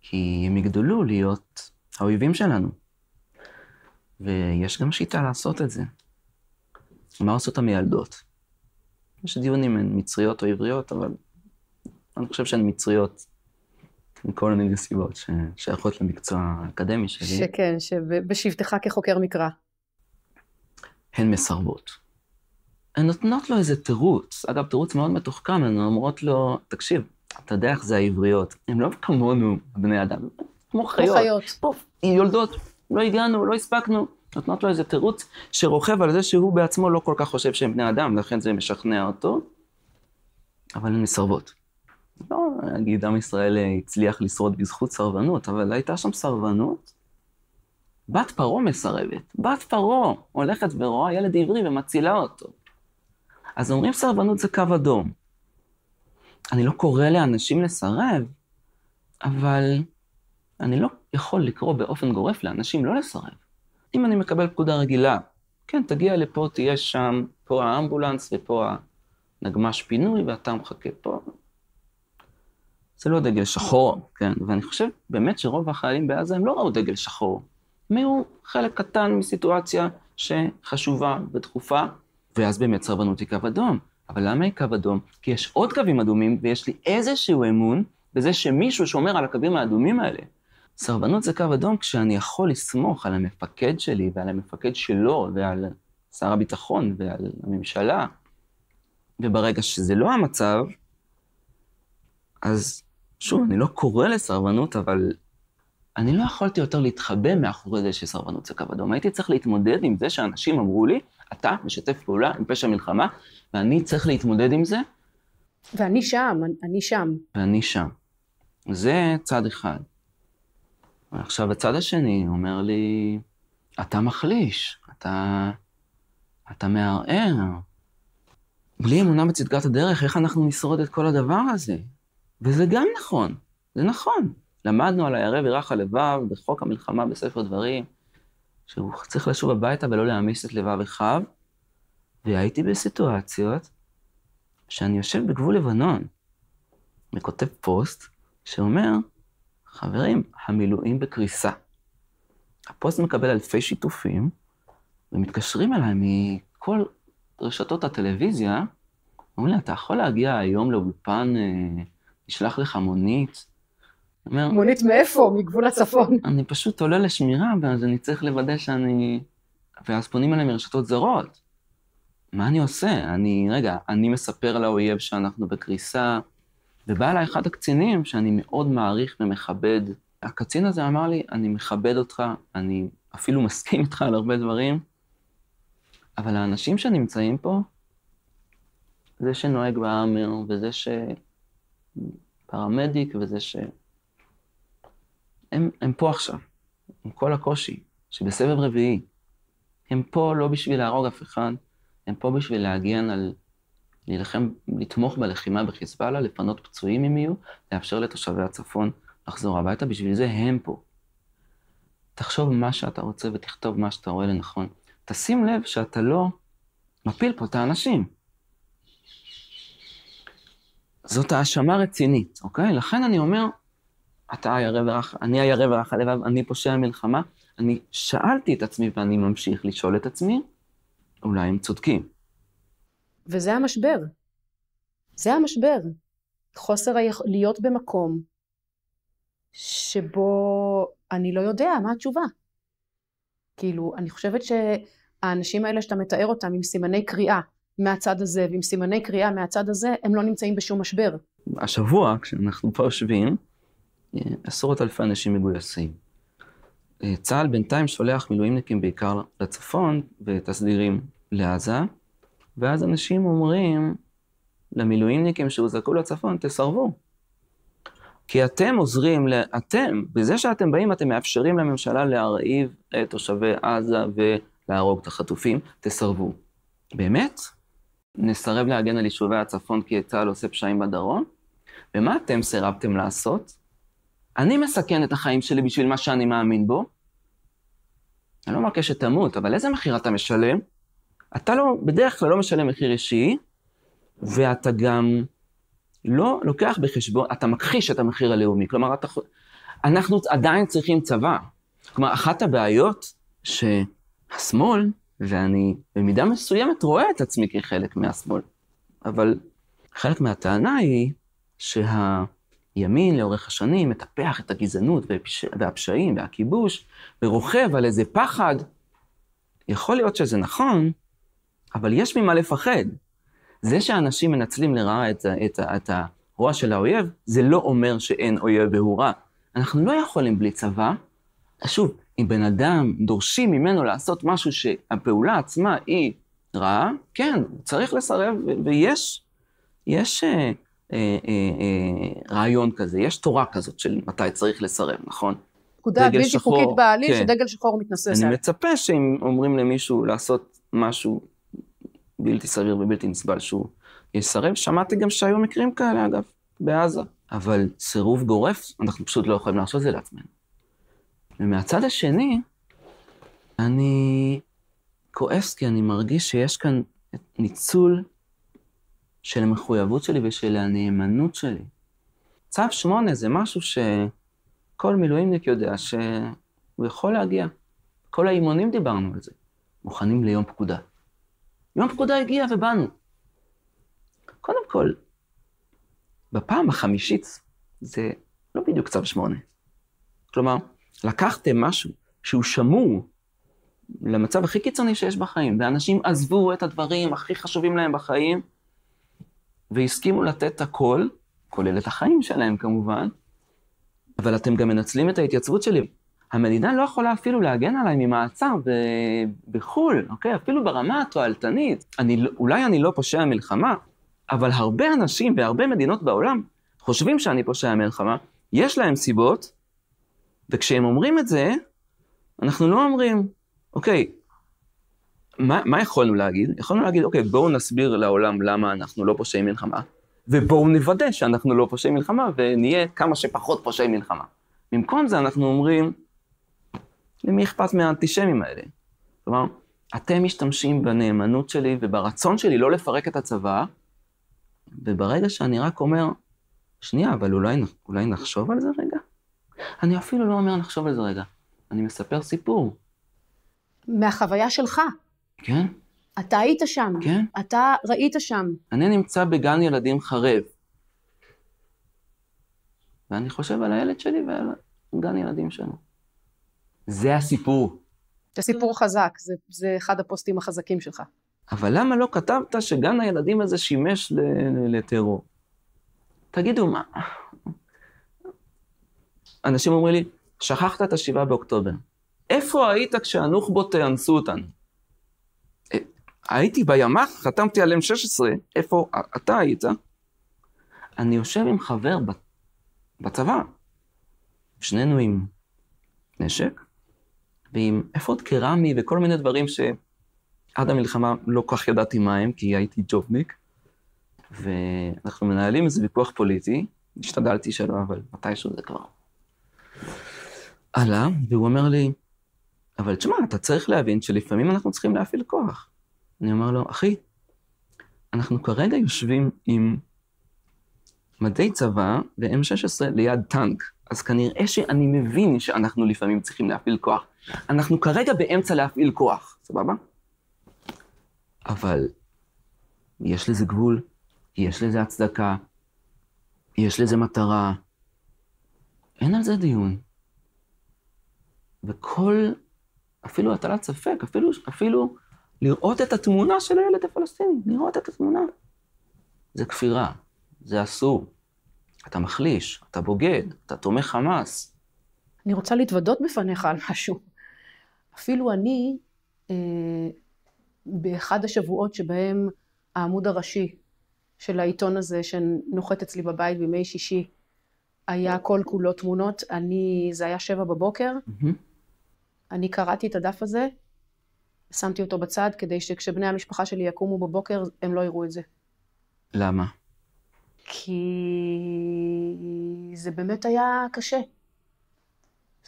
כי הם יגדלו להיות האויבים שלנו. ויש גם שיטה לעשות את זה. מה עושות המילדות? יש דיונים הן מצריות או עבריות, אבל אני חושב שהן מצריות מכל מיני סיבות ששייכות למקצוע האקדמי שלי. שכן, שבשבתך כחוקר מקרא. הן מסרבות. הן נותנות לו איזה תירוץ, אגב, תירוץ מאוד מתוחכם, הן אומרות לו, תקשיב, אתה יודע איך זה העבריות, הם לא כמונו, בני אדם, כמו חיות. פוף, יולדות, לא הגענו, לא הספקנו, נותנות לו איזה תירוץ שרוכב על זה שהוא בעצמו לא כל כך חושב שהם בני אדם, לכן זה משכנע אותו, אבל הן מסרבות. לא, נגיד, עם ישראל הצליח לשרוד בזכות סרבנות, אבל הייתה שם סרבנות. בת פרעה מסרבת, בת פרעה הולכת ורואה ילד עברי ומצילה אותו. אז אומרים סרבנות זה קו אדום. אני לא קורא לאנשים לסרב, אבל אני לא יכול לקרוא באופן גורף לאנשים לא לסרב. אם אני מקבל פקודה רגילה, כן, תגיע לפה, תהיה שם, פה האמבולנס ופה הנגמש פינוי, ואתה מחכה פה. זה לא דגל שחור, כן, ואני חושב באמת שרוב החיילים בעזה הם לא ראו דגל שחור. הם היו חלק קטן מסיטואציה שחשובה ודחופה, ואז באמת סרבנות היא קו אדום. אבל למה היא קו אדום? כי יש עוד קווים אדומים, ויש לי איזשהו אמון בזה שמישהו שומר על הקווים האדומים האלה. סרבנות זה קו אדום כשאני יכול לסמוך על המפקד שלי ועל המפקד שלו ועל שר הביטחון ועל הממשלה. וברגע שזה לא המצב, אז שוב, אני לא קורא לסרבנות, אבל אני לא יכולתי יותר להתחבא מאחורי זה שסרבנות זה קו אדום. הייתי צריך להתמודד עם זה שאנשים אמרו לי, אתה משתף פעולה עם פשע מלחמה, ואני צריך להתמודד עם זה. ואני שם, אני שם. ואני שם. זה צד אחד. עכשיו, הצד השני אומר לי, אתה מחליש, אתה מערער. בלי אמונה בצדקת הדרך, איך אנחנו נשרוד את כל הדבר הזה? וזה גם נכון, זה נכון. למדנו על הירא ורך הלבב, בחוק המלחמה בספר דברים, שהוא צריך לשוב הביתה ולא להעמיס את לבב אחיו, והייתי בסיטואציות שאני יושב בגבול לבנון, וכותב פוסט שאומר, חברים, המילואים בקריסה. הפוסט מקבל אלפי שיתופים, ומתקשרים אליי מכל רשתות הטלוויזיה, אומרים לי, אתה יכול להגיע היום לאולפן, נשלח לך מונית? אומר, מונית מאיפה? מגבול הצפון. אני פשוט עולה לשמירה, ואז אני צריך לוודא ואז פונים אליי מרשתות זרות. מה אני עושה? אני מספר לאויב שאנחנו בקריסה, ובא אליי אחד הקצינים שאני מאוד מעריך ומכבד. הקצין הזה אמר לי, אני מכבד אותך, אני אפילו מסכים איתך על הרבה דברים, אבל האנשים שנמצאים פה, זה שנוהג באמר, וזה שפרמדיק, וזה הם פה עכשיו, עם כל הקושי, שבסבב רביעי. הם פה לא בשביל להרוג אף אחד, הם פה בשביל להגן להילחם, לתמוך בלחימה בחיזבאללה, לפנות פצועים אם יהיו, לאפשר לתושבי הצפון לחזור הביתה, בשביל זה הם פה. תחשוב מה שאתה רוצה ותכתוב מה שאתה רואה לנכון. תשים לב שאתה לא מפיל פה את האנשים. זאת האשמה רצינית, אוקיי? לכן אני אומר, אני הירא ורך הלבב, אני פושע מלחמה. אני שאלתי את עצמי ואני ממשיך לשאול את עצמי, אולי הם צודקים. וזה המשבר. זה המשבר. חוסר להיות במקום שבו אני לא יודע מה התשובה. כאילו, אני חושבת שהאנשים האלה שאתה מתאר אותם עם סימני קריאה מהצד הזה ועם סימני קריאה מהצד הזה, הם לא נמצאים בשום משבר. השבוע, כשאנחנו פה יושבים, 10,000 אנשים מגויסים. צה"ל בינתיים שולח מילואימניקים בעיקר לצפון ותסדירים לעזה, ואז אנשים אומרים למילואימניקים שהוזעקו לצפון, תסרבו. כי אתם עוזרים, בזה שאתם באים, אתם מאפשרים לממשלה להרעיב את תושבי עזה ולהרוג את החטופים, תסרבו. באמת? נסרב להגן על יישובי הצפון כי צה"ל עושה פשעים בדרום? ומה אתם סירבתם לעשות? אני מסכן את החיים שלי בשביל מה שאני מאמין בו. אני לא מבקש שתמות, אבל איזה מחיר אתה משלם? אתה בדרך כלל לא משלם מחיר אישי, ואתה גם לא לוקח בחשבון, אתה מכחיש את המחיר הלאומי. כלומר, אנחנו עדיין צריכים צבא. כלומר, אחת הבעיות שהשמאל, ואני במידה מסוימת רואה את עצמי כחלק מהשמאל, אבל חלק מהטענה היא שהימין לאורך השנים מטפח את הגזענות והפשעים והכיבוש, ורוכב על איזה פחד. יכול להיות שזה נכון, אבל יש ממה לפחד. זה שאנשים מנצלים לרעה את הרוע של האויב, זה לא אומר שאין אויב והוא רע. אנחנו לא יכולים בלי צבא. שוב, אם בן אדם דורשים ממנו לעשות משהו שהפעולה עצמה היא רעה, כן, צריך לסרב, ויש רעיון כזה, יש תורה כזאת של מתי צריך לסרב, נכון? פקודה בלתי חוקית בעליל, כן. שדגל שחור מתנוסס. אני מצפה שאם אומרים למישהו לעשות משהו בלתי סביר ובלתי נסבל שהוא יסרב, שמעתי גם שהיו מקרים כאלה אגב, בעזה. אבל סירוב גורף, אנחנו פשוט לא יכולים לעשות את זה לעצמנו. ומהצד השני, אני כועס כי אני מרגיש שיש כאן ניצול של המחויבות שלי ושל הנאמנות שלי. צו 8 זה משהו שכל מילואימניק יודע שהוא יכול להגיע. כל האימונים דיברנו על זה. מוכנים ליום פקודה. יום פקודה הגיע ובאנו. קודם כל, בפעם החמישית זה לא בדיוק צו 8. כלומר, לקחתם משהו שהוא שמור למצב הכי קיצוני שיש בחיים, ואנשים עזבו את הדברים הכי חשובים להם בחיים, והסכימו לתת הכל, כולל את החיים שלהם כמובן, אבל אתם גם מנצלים את ההתייצבות שלי. המדינה לא יכולה אפילו להגן עליי ממעצר בחול, אוקיי? אפילו ברמה התועלתנית. אולי אני לא פושע מלחמה, אבל הרבה אנשים והרבה מדינות בעולם חושבים שאני פושע מלחמה, יש להם סיבות, וכשהם אומרים את זה, אנחנו לא אומרים, אוקיי, מה יכולנו להגיד? יכולנו להגיד, אוקיי, בואו נסביר לעולם למה אנחנו לא פושעי מלחמה, ובואו נוודא שאנחנו לא פושעי מלחמה, ונהיה כמה שפחות פושעי מלחמה. במקום זה אנחנו אומרים, למי אכפת מהאנטישמים האלה? כלומר, אתם משתמשים בנאמנות שלי וברצון שלי לא לפרק את הצבא, וברגע שאני רק אומר, שנייה, אבל אולי נחשוב על זה רגע? אני אפילו לא אומר נחשוב על זה רגע. אני מספר סיפור. מהחוויה שלך. כן? אתה היית שם. כן. אתה ראית שם. אני נמצא בגן ילדים חרב. ואני חושב על הילד שלי ועל גן ילדים שלנו. זה הסיפור. זה סיפור חזק, זה אחד הפוסטים החזקים שלך. אבל למה לא כתבת שגן הילדים הזה שימש לטרור? תגידו מה? אנשים אומרים לי, שכחת את 7 באוקטובר. איפה היית כשהנוח'בות אנסו אותנו? הייתי בימ"ח, חתמתי על M16, איפה אתה היית? אני יושב עם חבר בצבא, שנינו עם נשק, ועם אפוד קרמי וכל מיני דברים שעד המלחמה לא כך ידעתי מה הם, כי הייתי ג'ובניק, ואנחנו מנהלים איזה ויכוח פוליטי, השתדלתי שלא, אבל מתישהו זה כבר עלה, והוא אומר לי, אבל תשמע, אתה צריך להבין שלפעמים אנחנו צריכים להפעיל כוח. אני אומר לו, אחי, אנחנו כרגע יושבים עם מדי צבא ו-M16 ליד טנק, אז כנראה שאני מבין שאנחנו לפעמים צריכים להפעיל כוח. אנחנו כרגע באמצע להפעיל כוח, סבבה? אבל יש לזה גבול, יש לזה הצדקה, יש לזה מטרה. אין על זה דיון. אפילו הטלת ספק, אפילו לראות את התמונה של הילד הפלסטיני, לראות את התמונה. זה כפירה, זה אסור. אתה מחליש, אתה בוגד, אתה תומך חמאס. אני רוצה להתוודות בפניך על משהו. אפילו אני, באחד השבועות שבהם העמוד הראשי של העיתון הזה, שנוחת אצלי בבית בימי שישי, היה כל כולו תמונות, זה היה 7 בבוקר, אני קראתי את הדף הזה, שמתי אותו בצד, כדי שכשבני המשפחה שלי יקומו בבוקר, הם לא יראו את זה. למה? כי זה באמת היה קשה.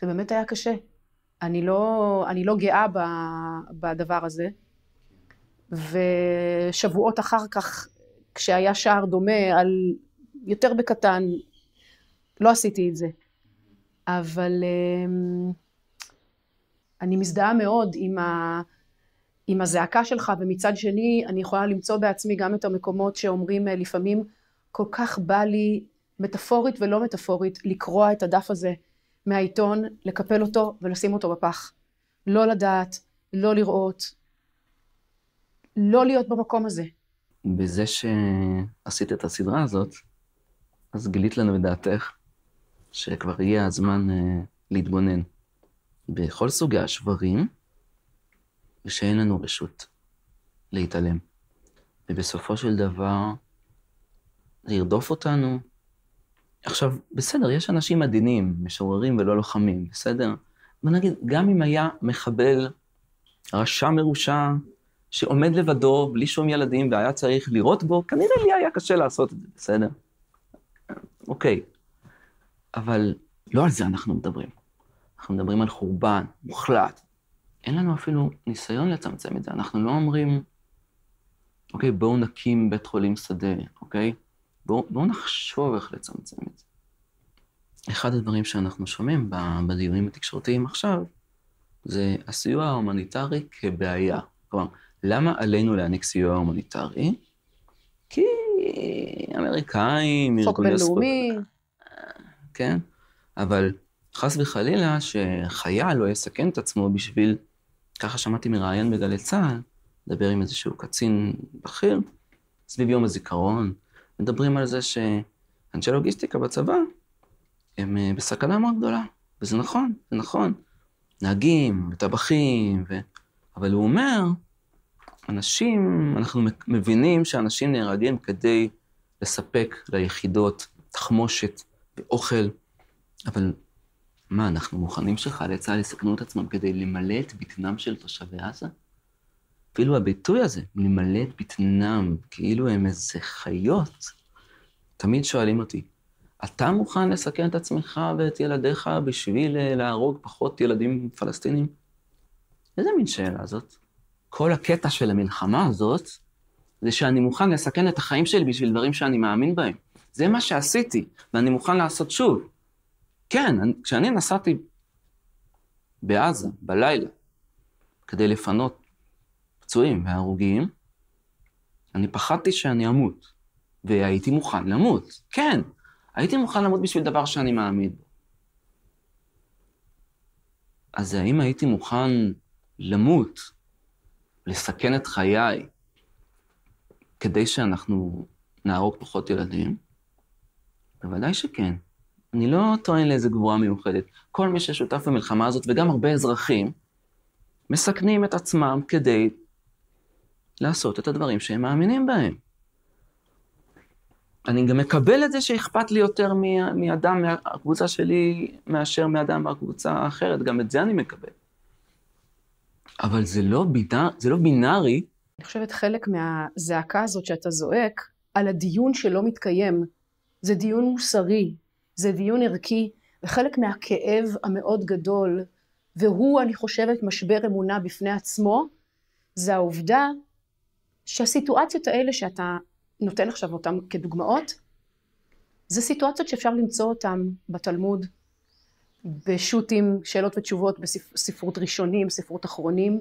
זה באמת היה קשה. אני לא גאה בדבר הזה. ושבועות אחר כך, כשהיה שער דומה על יותר בקטן, לא עשיתי את זה. אבל אני מזדהה מאוד עם הזעקה שלך, ומצד שני אני יכולה למצוא בעצמי גם את המקומות שאומרים לפעמים, כל כך בא לי מטאפורית ולא מטאפורית, לקרוע את הדף הזה מהעיתון, לקפל אותו ולשים אותו בפח. לא לדעת, לא לראות, לא להיות במקום הזה. בזה שעשית את הסדרה הזאת, אז גילית לנו את דעתך, שכבר יהיה הזמן להתבונן בכל סוגי השברים, ושאין לנו רשות להתעלם. ובסופו של דבר, לרדוף אותנו. עכשיו, בסדר, יש אנשים עדינים, משוררים ולא לוחמים, בסדר? בוא נגיד, גם אם היה מחבל, רשע מרושע, שעומד לבדו, בלי שום ילדים, והיה צריך לראות בו, כנראה לי היה קשה לעשות את זה, בסדר? אוקיי. אבל לא על זה אנחנו מדברים. אנחנו מדברים על חורבן, מוחלט. אין לנו אפילו ניסיון לצמצם את זה. אנחנו לא אומרים, אוקיי, בואו נקים בית חולים שדה, אוקיי? בואו נחשוב איך לצמצם את זה. אחד הדברים שאנחנו שומעים בדיונים התקשורתיים עכשיו, זה הסיוע ההומניטרי כבעיה. כלומר, למה עלינו להעניק סיוע הומניטרי? כי אמריקאים, חוק בינלאומי. כן, אבל חס וחלילה שחייל לא יסכן את עצמו בשביל, ככה שמעתי מראיין בגלי צה"ל, לדבר עם איזשהו קצין בכיר, סביב יום הזיכרון, מדברים על זה שאנשי לוגיסטיקה בצבא, הם בסכנה מאוד גדולה, וזה נכון, זה נכון. נהגים וטבחים, אבל הוא אומר, אנחנו מבינים שאנשים נהרגים כדי לספק ליחידות תחמושת ואוכל, אבל מה, אנחנו מוכנים שחיילי צה"ל יסכנו את עצמם כדי למלא את בטנם של תושבי עזה? אפילו הביטוי הזה, למלא את בטנם, כאילו הם איזה חיות, תמיד שואלים אותי, אתה מוכן לסכן את עצמך ואת ילדיך בשביל להרוג פחות ילדים פלסטינים? איזה מין שאלה זאת? כל הקטע של המלחמה הזאת, זה שאני מוכן לסכן את החיים שלי בשביל דברים שאני מאמין בהם. זה מה שעשיתי, ואני מוכן לעשות שוב. כן, כשאני נסעתי בעזה, בלילה, כדי לפנות פצועים והרוגים, אני פחדתי שאני אמות, והייתי מוכן למות. כן, הייתי מוכן למות בשביל דבר שאני מאמין בו. אז האם הייתי מוכן למות, לסכן את חיי, כדי שאנחנו נהרוג פחות ילדים? בוודאי שכן. אני לא טוען לאיזה גבורה מיוחדת. כל מי ששותף במלחמה הזאת, וגם הרבה אזרחים, מסכנים את עצמם כדי לעשות את הדברים שהם מאמינים בהם. אני גם מקבל את זה שאכפת לי יותר מאדם מהקבוצה שלי, מאשר מאדם מהקבוצה האחרת. גם את זה אני מקבל. אבל זה לא בינארי. אני חושבת חלק מהזעקה הזאת שאתה זועק, על הדיון שלא מתקיים, זה דיון מוסרי, זה דיון ערכי, וחלק מהכאב המאוד גדול, והוא, אני חושבת, משבר אמונה בפני עצמו, זה העובדה שהסיטואציות האלה שאתה נותן עכשיו אותם כדוגמאות, זה סיטואציות שאפשר למצוא אותם בתלמוד, בשו"תים, שאלות ותשובות, בספרות ראשונים, ספרות אחרונים.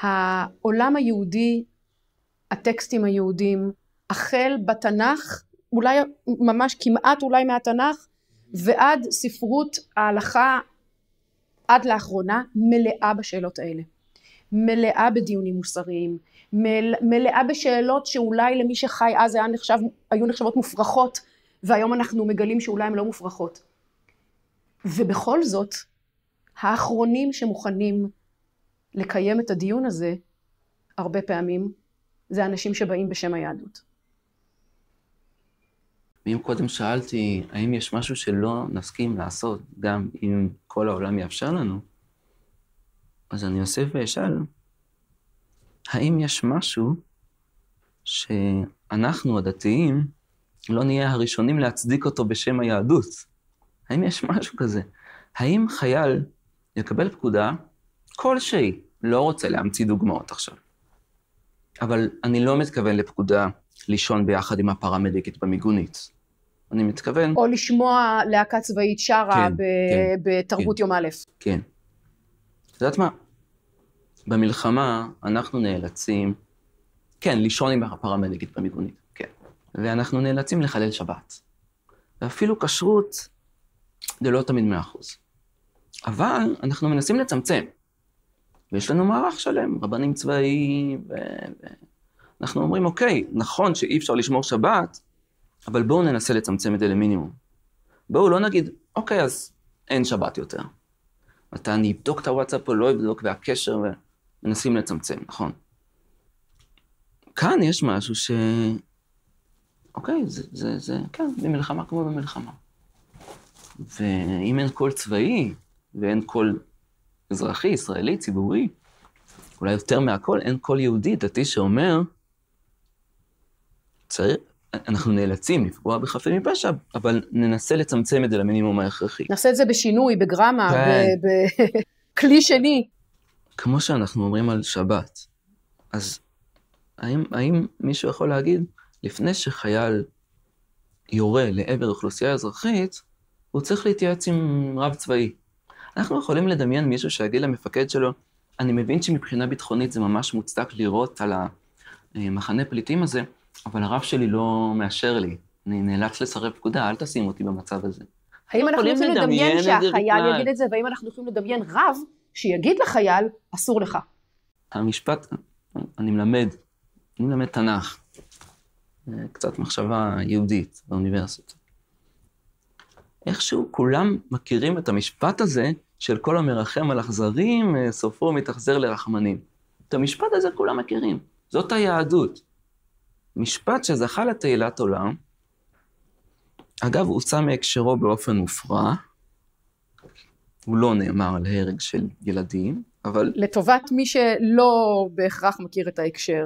העולם היהודי, הטקסטים היהודים, החל בתנ"ך, אולי ממש כמעט אולי מהתנ"ך, ועד ספרות ההלכה עד לאחרונה, מלאה בשאלות האלה. מלאה בדיונים מוסריים, מלאה בשאלות שאולי למי שחי אז היו נחשבות מופרכות, והיום אנחנו מגלים שאולי הן לא מופרכות. ובכל זאת, האחרונים שמוכנים לקיים את הדיון הזה, הרבה פעמים, זה אנשים שבאים בשם היהדות. ואם קודם שאלתי, האם יש משהו שלא נסכים לעשות, גם אם כל העולם יאפשר לנו, אז אני אוסיף ואשאל, האם יש משהו שאנחנו הדתיים לא נהיה הראשונים להצדיק אותו בשם היהדות? האם יש משהו כזה? האם חייל יקבל פקודה כלשהי, לא רוצה להמציא דוגמאות עכשיו, אבל אני לא מתכוון לפקודה לישון ביחד עם הפרמדיקית במיגונית. אני מתכוון... או לשמוע להקה צבאית שרה בתרבות יום א'. כן. את יודעת מה? במלחמה אנחנו נאלצים, כן, לישון עם הפרמדיקית במיגונית, כן. ואנחנו נאלצים לחלל שבת. ואפילו כשרות, זה לא תמיד 100%. אבל אנחנו מנסים לצמצם. ויש לנו מערך שלם, רבנים צבאיים, אנחנו אומרים, אוקיי, נכון שאי אפשר לשמור שבת, אבל בואו ננסה לצמצם את זה למינימום. בואו לא נגיד, אוקיי, אז אין שבת יותר. אתה אני אבדוק את הוואטסאפ או לא אבדוק, והקשר, ומנסים לצמצם, נכון? כאן יש משהו ש... אוקיי, כן, במלחמה כמו במלחמה. ואם אין קול צבאי, ואין קול אזרחי, ישראלי, ציבורי, אולי יותר מהכל, אין קול יהודי, דתי שאומר, אנחנו נאלצים לפגוע בחפים מפשע, אבל ננסה לצמצם את זה למינימום ההכרחי. נעשה את זה בשינוי, בגרמה, בכלי שני. כמו שאנחנו אומרים על שבת, אז האם מישהו יכול להגיד, לפני שחייל יורה לעבר אוכלוסייה אזרחית, הוא צריך להתייעץ עם רב צבאי. אנחנו יכולים לדמיין מישהו שיגיד למפקד שלו, אני מבין שמבחינה ביטחונית זה ממש מוצדק לראות על המחנה פליטים הזה, אבל הרב שלי לא מאשר לי. אני נאלץ לסרב פקודה, אל תשים אותי במצב הזה. האם אנחנו יכולים לדמיין שהחייל יגיד את זה, והאם אנחנו יכולים לדמיין רב שיגיד לחייל, אסור לך? המשפט, אני מלמד תנ"ך, קצת מחשבה יהודית באוניברסיטה. איכשהו כולם מכירים את המשפט הזה, של כל המרחם על אכזרים, סופו מתאכזר לרחמנים. את המשפט הזה כולם מכירים. זאת היהדות. משפט שזכה לתהילת עולם, אגב, הוא שם מהקשרו באופן מופרע, הוא לא נאמר על הרג של ילדים, אבל... לטובת מי שלא בהכרח מכיר את ההקשר,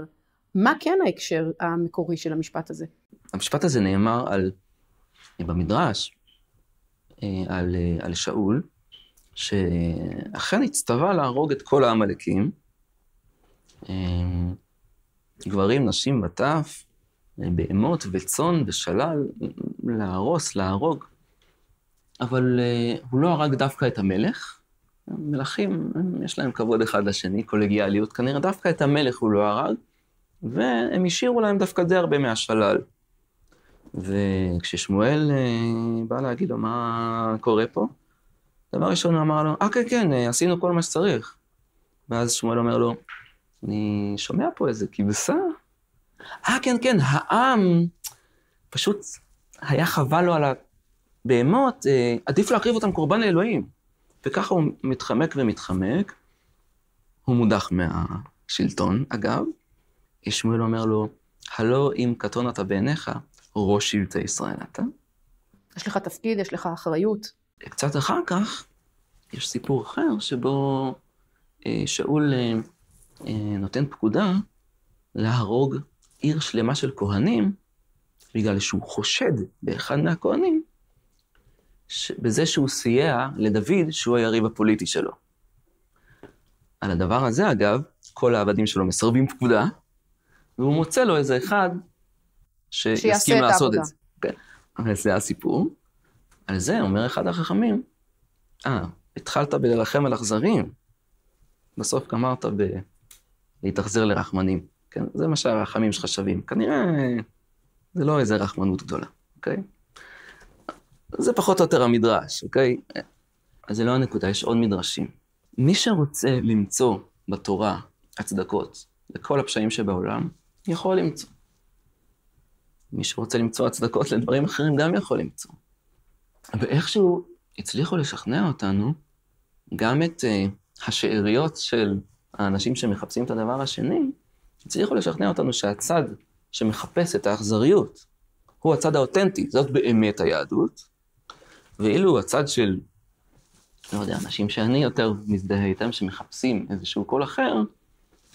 מה כן ההקשר המקורי של המשפט הזה? המשפט הזה נאמר במדרש, על שאול, שאכן הצטווה להרוג את כל העמלקים, גברים, נשים וטף, בהמות וצאן ושלל, להרוס, להרוג. אבל הוא לא הרג דווקא את המלך. מלכים, יש להם כבוד אחד לשני, קולגיאליות, כנראה דווקא את המלך הוא לא הרג, והם השאירו להם דווקא די הרבה מהשלל. וכששמואל בא להגיד לו מה קורה פה, דבר ראשון הוא אמר לו, כן, כן, עשינו כל מה שצריך. ואז שמואל אומר לו, אני שומע פה איזה כבשה. כן, כן, העם פשוט היה חבל לו על הבהמות, עדיף להקריב אותם קורבן לאלוהים. וככה הוא מתחמק ומתחמק, הוא מודח מהשלטון, אגב. שמואל אומר לו, הלא אם קטון אתה בעיניך, ראש שבטי ישראל אתה. יש לך תפקיד, יש לך אחריות. קצת אחר כך, יש סיפור אחר שבו שאול נותן פקודה להרוג עיר שלמה של כהנים, בגלל שהוא חושד באחד מהכהנים, בזה שהוא סייע לדוד שהוא היריב הפוליטי שלו. על הדבר הזה, אגב, כל העבדים שלו מסרבים פקודה, והוא מוצא לו איזה אחד שיסכים לעשות את זה. כן. אבל זה הסיפור. על זה אומר אחד החכמים, התחלת בללחם על אכזרים, בסוף גמרת להתאכזר לרחמנים. כן? זה מה שהרחמים שלך שווים. כנראה זה לא איזה רחמנות גדולה, אוקיי? זה פחות או יותר המדרש, אוקיי? אז זה לא הנקודה, יש עוד מדרשים. מי שרוצה למצוא בתורה הצדקות לכל הפשעים שבעולם, יכול למצוא. מי שרוצה למצוא הצדקות לדברים אחרים גם יכול למצוא. ואיכשהו הצליחו לשכנע אותנו, גם את השאריות של האנשים שמחפשים את הדבר השני, הצליחו לשכנע אותנו שהצד שמחפש את האכזריות, הוא הצד האותנטי, זאת באמת היהדות, ואילו הצד של, לא יודע, אנשים שאני יותר מזדהה איתם, שמחפשים איזשהו קול אחר,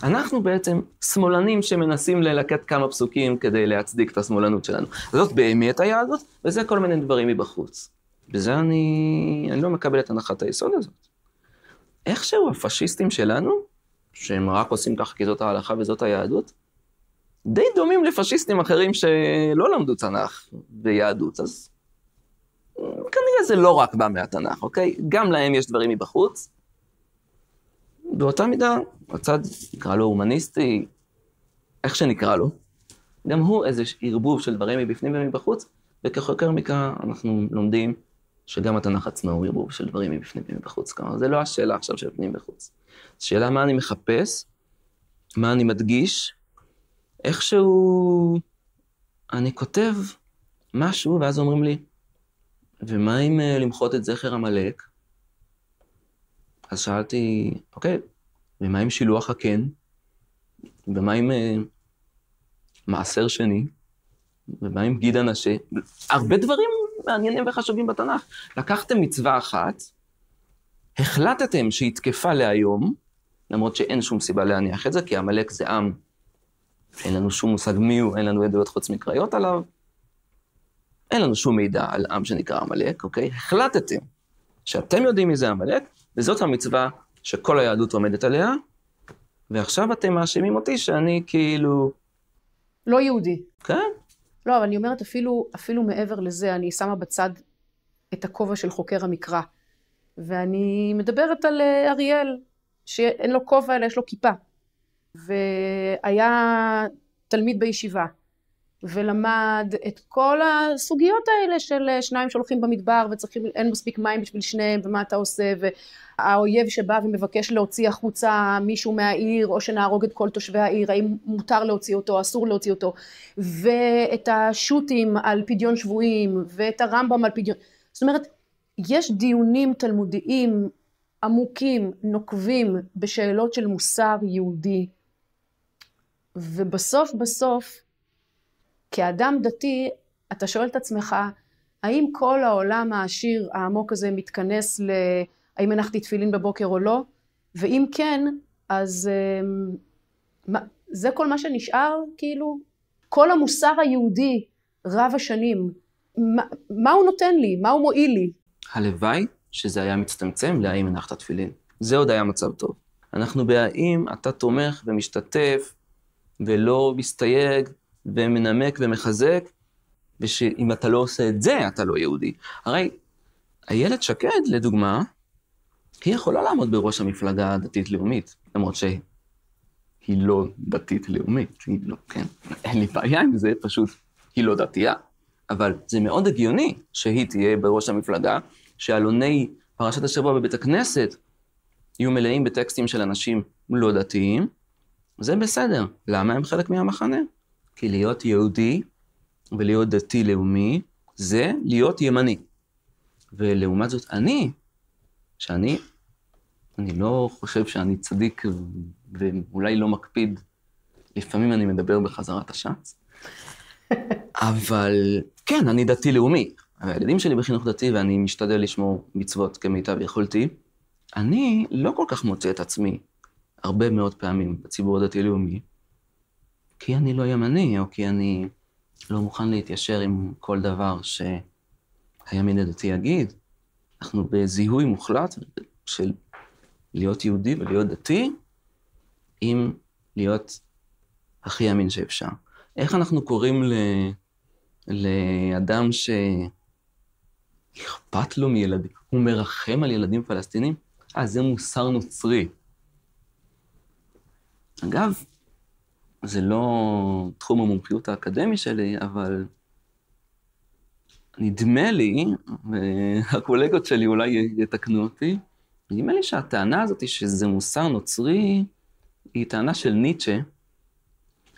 אנחנו בעצם שמאלנים שמנסים ללקט כמה פסוקים כדי להצדיק את השמאלנות שלנו. זאת באמת היהדות, וזה כל מיני דברים מבחוץ. בזה אני לא מקבל את הנחת היסוד הזאת. איכשהו הפשיסטים שלנו, שהם רק עושים ככה כי זאת ההלכה וזאת היהדות, די דומים לפשיסטים אחרים שלא למדו תנ"ך ויהדות, אז כנראה זה לא רק בא מהתנ"ך, אוקיי? גם להם יש דברים מבחוץ. באותה מידה, הצד, נקרא לו הומניסטי, איך שנקרא לו, גם הוא איזה ערבוב של דברים מבפנים ומבחוץ, וכחוקר מכך אנחנו לומדים שגם התנ"ך עצמו הוא ערבוב של דברים מבפנים ומבחוץ. כלומר, זה לא השאלה עכשיו של פנים בחוץ. השאלה מה אני מחפש, מה אני מדגיש, איכשהו אני כותב משהו, ואז אומרים לי, ומה אם למחות את זכר עמלק? אז שאלתי, אוקיי, ומה עם שילוח הקן? ומה עם מעשר שני? ומה עם גיד הנשה? הרבה דברים מעניינים וחשובים בתנ"ך. לקחתם מצווה אחת, החלטתם שהיא תקפה להיום, למרות שאין שום סיבה להניח את זה, כי עמלק זה עם, אין לנו שום מושג מי הוא, אין לנו עדויות חוץ מקראיות עליו, אין לנו שום מידע על עם שנקרא עמלק, אוקיי? החלטתם שאתם יודעים מי זה עמלק, וזאת המצווה שכל היהדות עומדת עליה, ועכשיו אתם מאשימים אותי שאני כאילו... לא יהודי. כן? לא, אבל אני אומרת אפילו מעבר לזה, אני שמה בצד את הכובע של חוקר המקרא, ואני מדברת על אריאל, שאין לו כובע אלא יש לו כיפה, והיה תלמיד בישיבה, ולמד את כל הסוגיות האלה של שניים שהולכים במדבר וצריכים, אין מספיק מים בשביל שניהם ומה אתה עושה, והאויב שבא ומבקש להוציא החוצה מישהו מהעיר או שנהרוג את כל תושבי העיר, האם מותר להוציא אותו, אסור להוציא אותו, ואת השו"תים על פדיון שבויים ואת הרמב"ם על פדיון, זאת אומרת יש דיונים תלמודיים עמוקים, נוקבים בשאלות של מוסר יהודי, ובסוף כאדם דתי, אתה שואל את עצמך, האם כל העולם העשיר העמוק הזה מתכנס האם הנחתי תפילין בבוקר או לא? ואם כן, אז זה כל מה שנשאר, כאילו? כל המוסר היהודי רב השנים, מה הוא נותן לי? מה הוא מועיל לי? הלוואי שזה היה מצטמצם להאם הנחת תפילין. זה עוד היה מצב טוב. אנחנו בהאם אתה תומך ומשתתף, ולא מסתייג, ומנמק ומחזק, ושאם אתה לא עושה את זה, אתה לא יהודי. הרי איילת שקד, לדוגמה, היא יכולה לעמוד בראש המפלגה הדתית-לאומית, למרות שהיא לא דתית-לאומית, היא לא, כן, אין לי בעיה עם זה, פשוט היא לא דתייה. אבל זה מאוד הגיוני שהיא תהיה בראש המפלגה, שעלוני פרשת השבוע בבית הכנסת יהיו מלאים בטקסטים של אנשים לא דתיים, זה בסדר. למה הם חלק מהמחנה? כי להיות יהודי ולהיות דתי-לאומי זה להיות ימני. ולעומת זאת שאני לא חושב שאני צדיק ואולי לא מקפיד, לפעמים אני מדבר בחזרת השץ, אבל כן, אני דתי-לאומי. הילדים שלי בחינוך דתי ואני משתדל לשמור מצוות כמיטב יכולתי. אני לא כל כך מוצא את עצמי הרבה מאוד פעמים בציבור הדתי-לאומי, כי אני לא ימני, או כי אני לא מוכן להתיישר עם כל דבר שהימין הדתי יגיד. אנחנו בזיהוי מוחלט של להיות יהודי ולהיות דתי, עם להיות הכי ימין שאפשר. איך אנחנו קוראים לאדם שאכפת לו מילדים, הוא מרחם על ילדים פלסטינים? זה מוסר נוצרי. אגב, זה לא תחום המומחיות האקדמי שלי, אבל נדמה לי, והקולגות שלי אולי יתקנו אותי, נדמה לי שהטענה הזאת שזה מוסר נוצרי, היא טענה של ניטשה,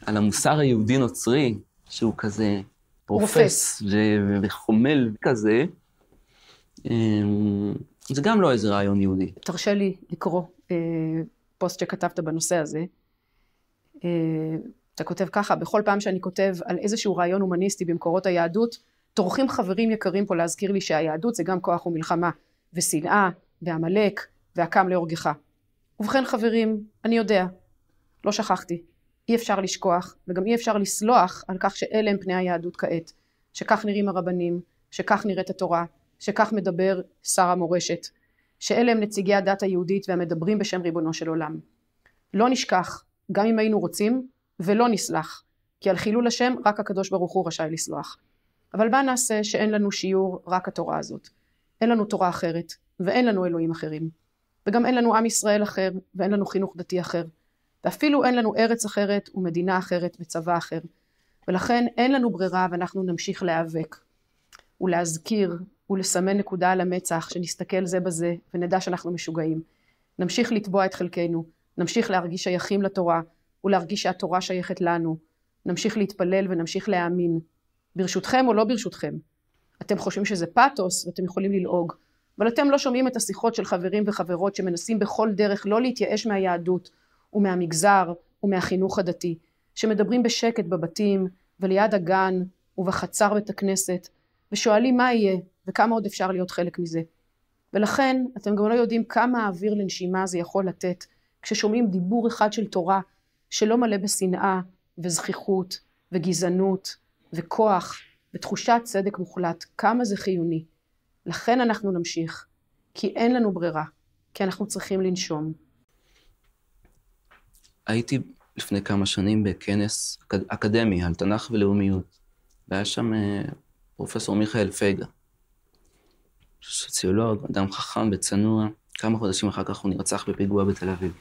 על המוסר היהודי נוצרי, שהוא כזה רופס וחומל כזה, זה גם לא איזה רעיון יהודי. תרשה לי לקרוא פוסט שכתבת בנושא הזה. אתה כותב ככה, בכל פעם שאני כותב על איזשהו רעיון הומניסטי במקורות היהדות, טורחים חברים יקרים פה להזכיר לי שהיהדות זה גם כוח ומלחמה, ושנאה, ועמלק, והקם להורגך. ובכן חברים, אני יודע, לא שכחתי, אי אפשר לשכוח, וגם אי אפשר לסלוח על כך שאלה הם פני היהדות כעת, שכך נראים הרבנים, שכך נראית התורה, שכך מדבר שר המורשת, שאלה הם נציגי הדת היהודית והמדברים בשם ריבונו של עולם. לא נשכח, גם אם היינו רוצים, ולא נסלח, כי על חילול השם רק הקדוש ברוך הוא רשאי לסלוח. אבל מה נעשה שאין לנו שיעור רק התורה הזאת? אין לנו תורה אחרת, ואין לנו אלוהים אחרים. וגם אין לנו עם ישראל אחר, ואין לנו חינוך דתי אחר. ואפילו אין לנו ארץ אחרת ומדינה אחרת וצבא אחר. ולכן אין לנו ברירה ואנחנו נמשיך להיאבק. ולהזכיר ולסמן נקודה על המצח, שנסתכל זה בזה ונדע שאנחנו משוגעים. נמשיך לתבוע את חלקנו, נמשיך להרגיש שייכים לתורה, ולהרגיש שהתורה שייכת לנו. נמשיך להתפלל ונמשיך להאמין. ברשותכם או לא ברשותכם. אתם חושבים שזה פאטוס ואתם יכולים ללעוג, אבל אתם לא שומעים את השיחות של חברים וחברות שמנסים בכל דרך לא להתייאש מהיהדות ומהמגזר ומהחינוך הדתי, שמדברים בשקט בבתים וליד הגן ובחצר בית הכנסת, ושואלים מה יהיה וכמה עוד אפשר להיות חלק מזה. ולכן אתם גם לא יודעים כמה האוויר לנשימה זה יכול לתת, כששומעים דיבור אחד של תורה שלא מלא בשנאה וזכיחות וגזענות וכוח ותחושת צדק מוחלט, כמה זה חיוני. לכן אנחנו נמשיך, כי אין לנו ברירה, כי אנחנו צריכים לנשום. הייתי לפני כמה שנים בכנס אקדמי על תנ"ך ולאומיות, והיה שם פרופסור מיכאל פייגה, סוציולוג, אדם חכם וצנוע, כמה חודשים אחר כך הוא נרצח בפיגוע בתל אביב.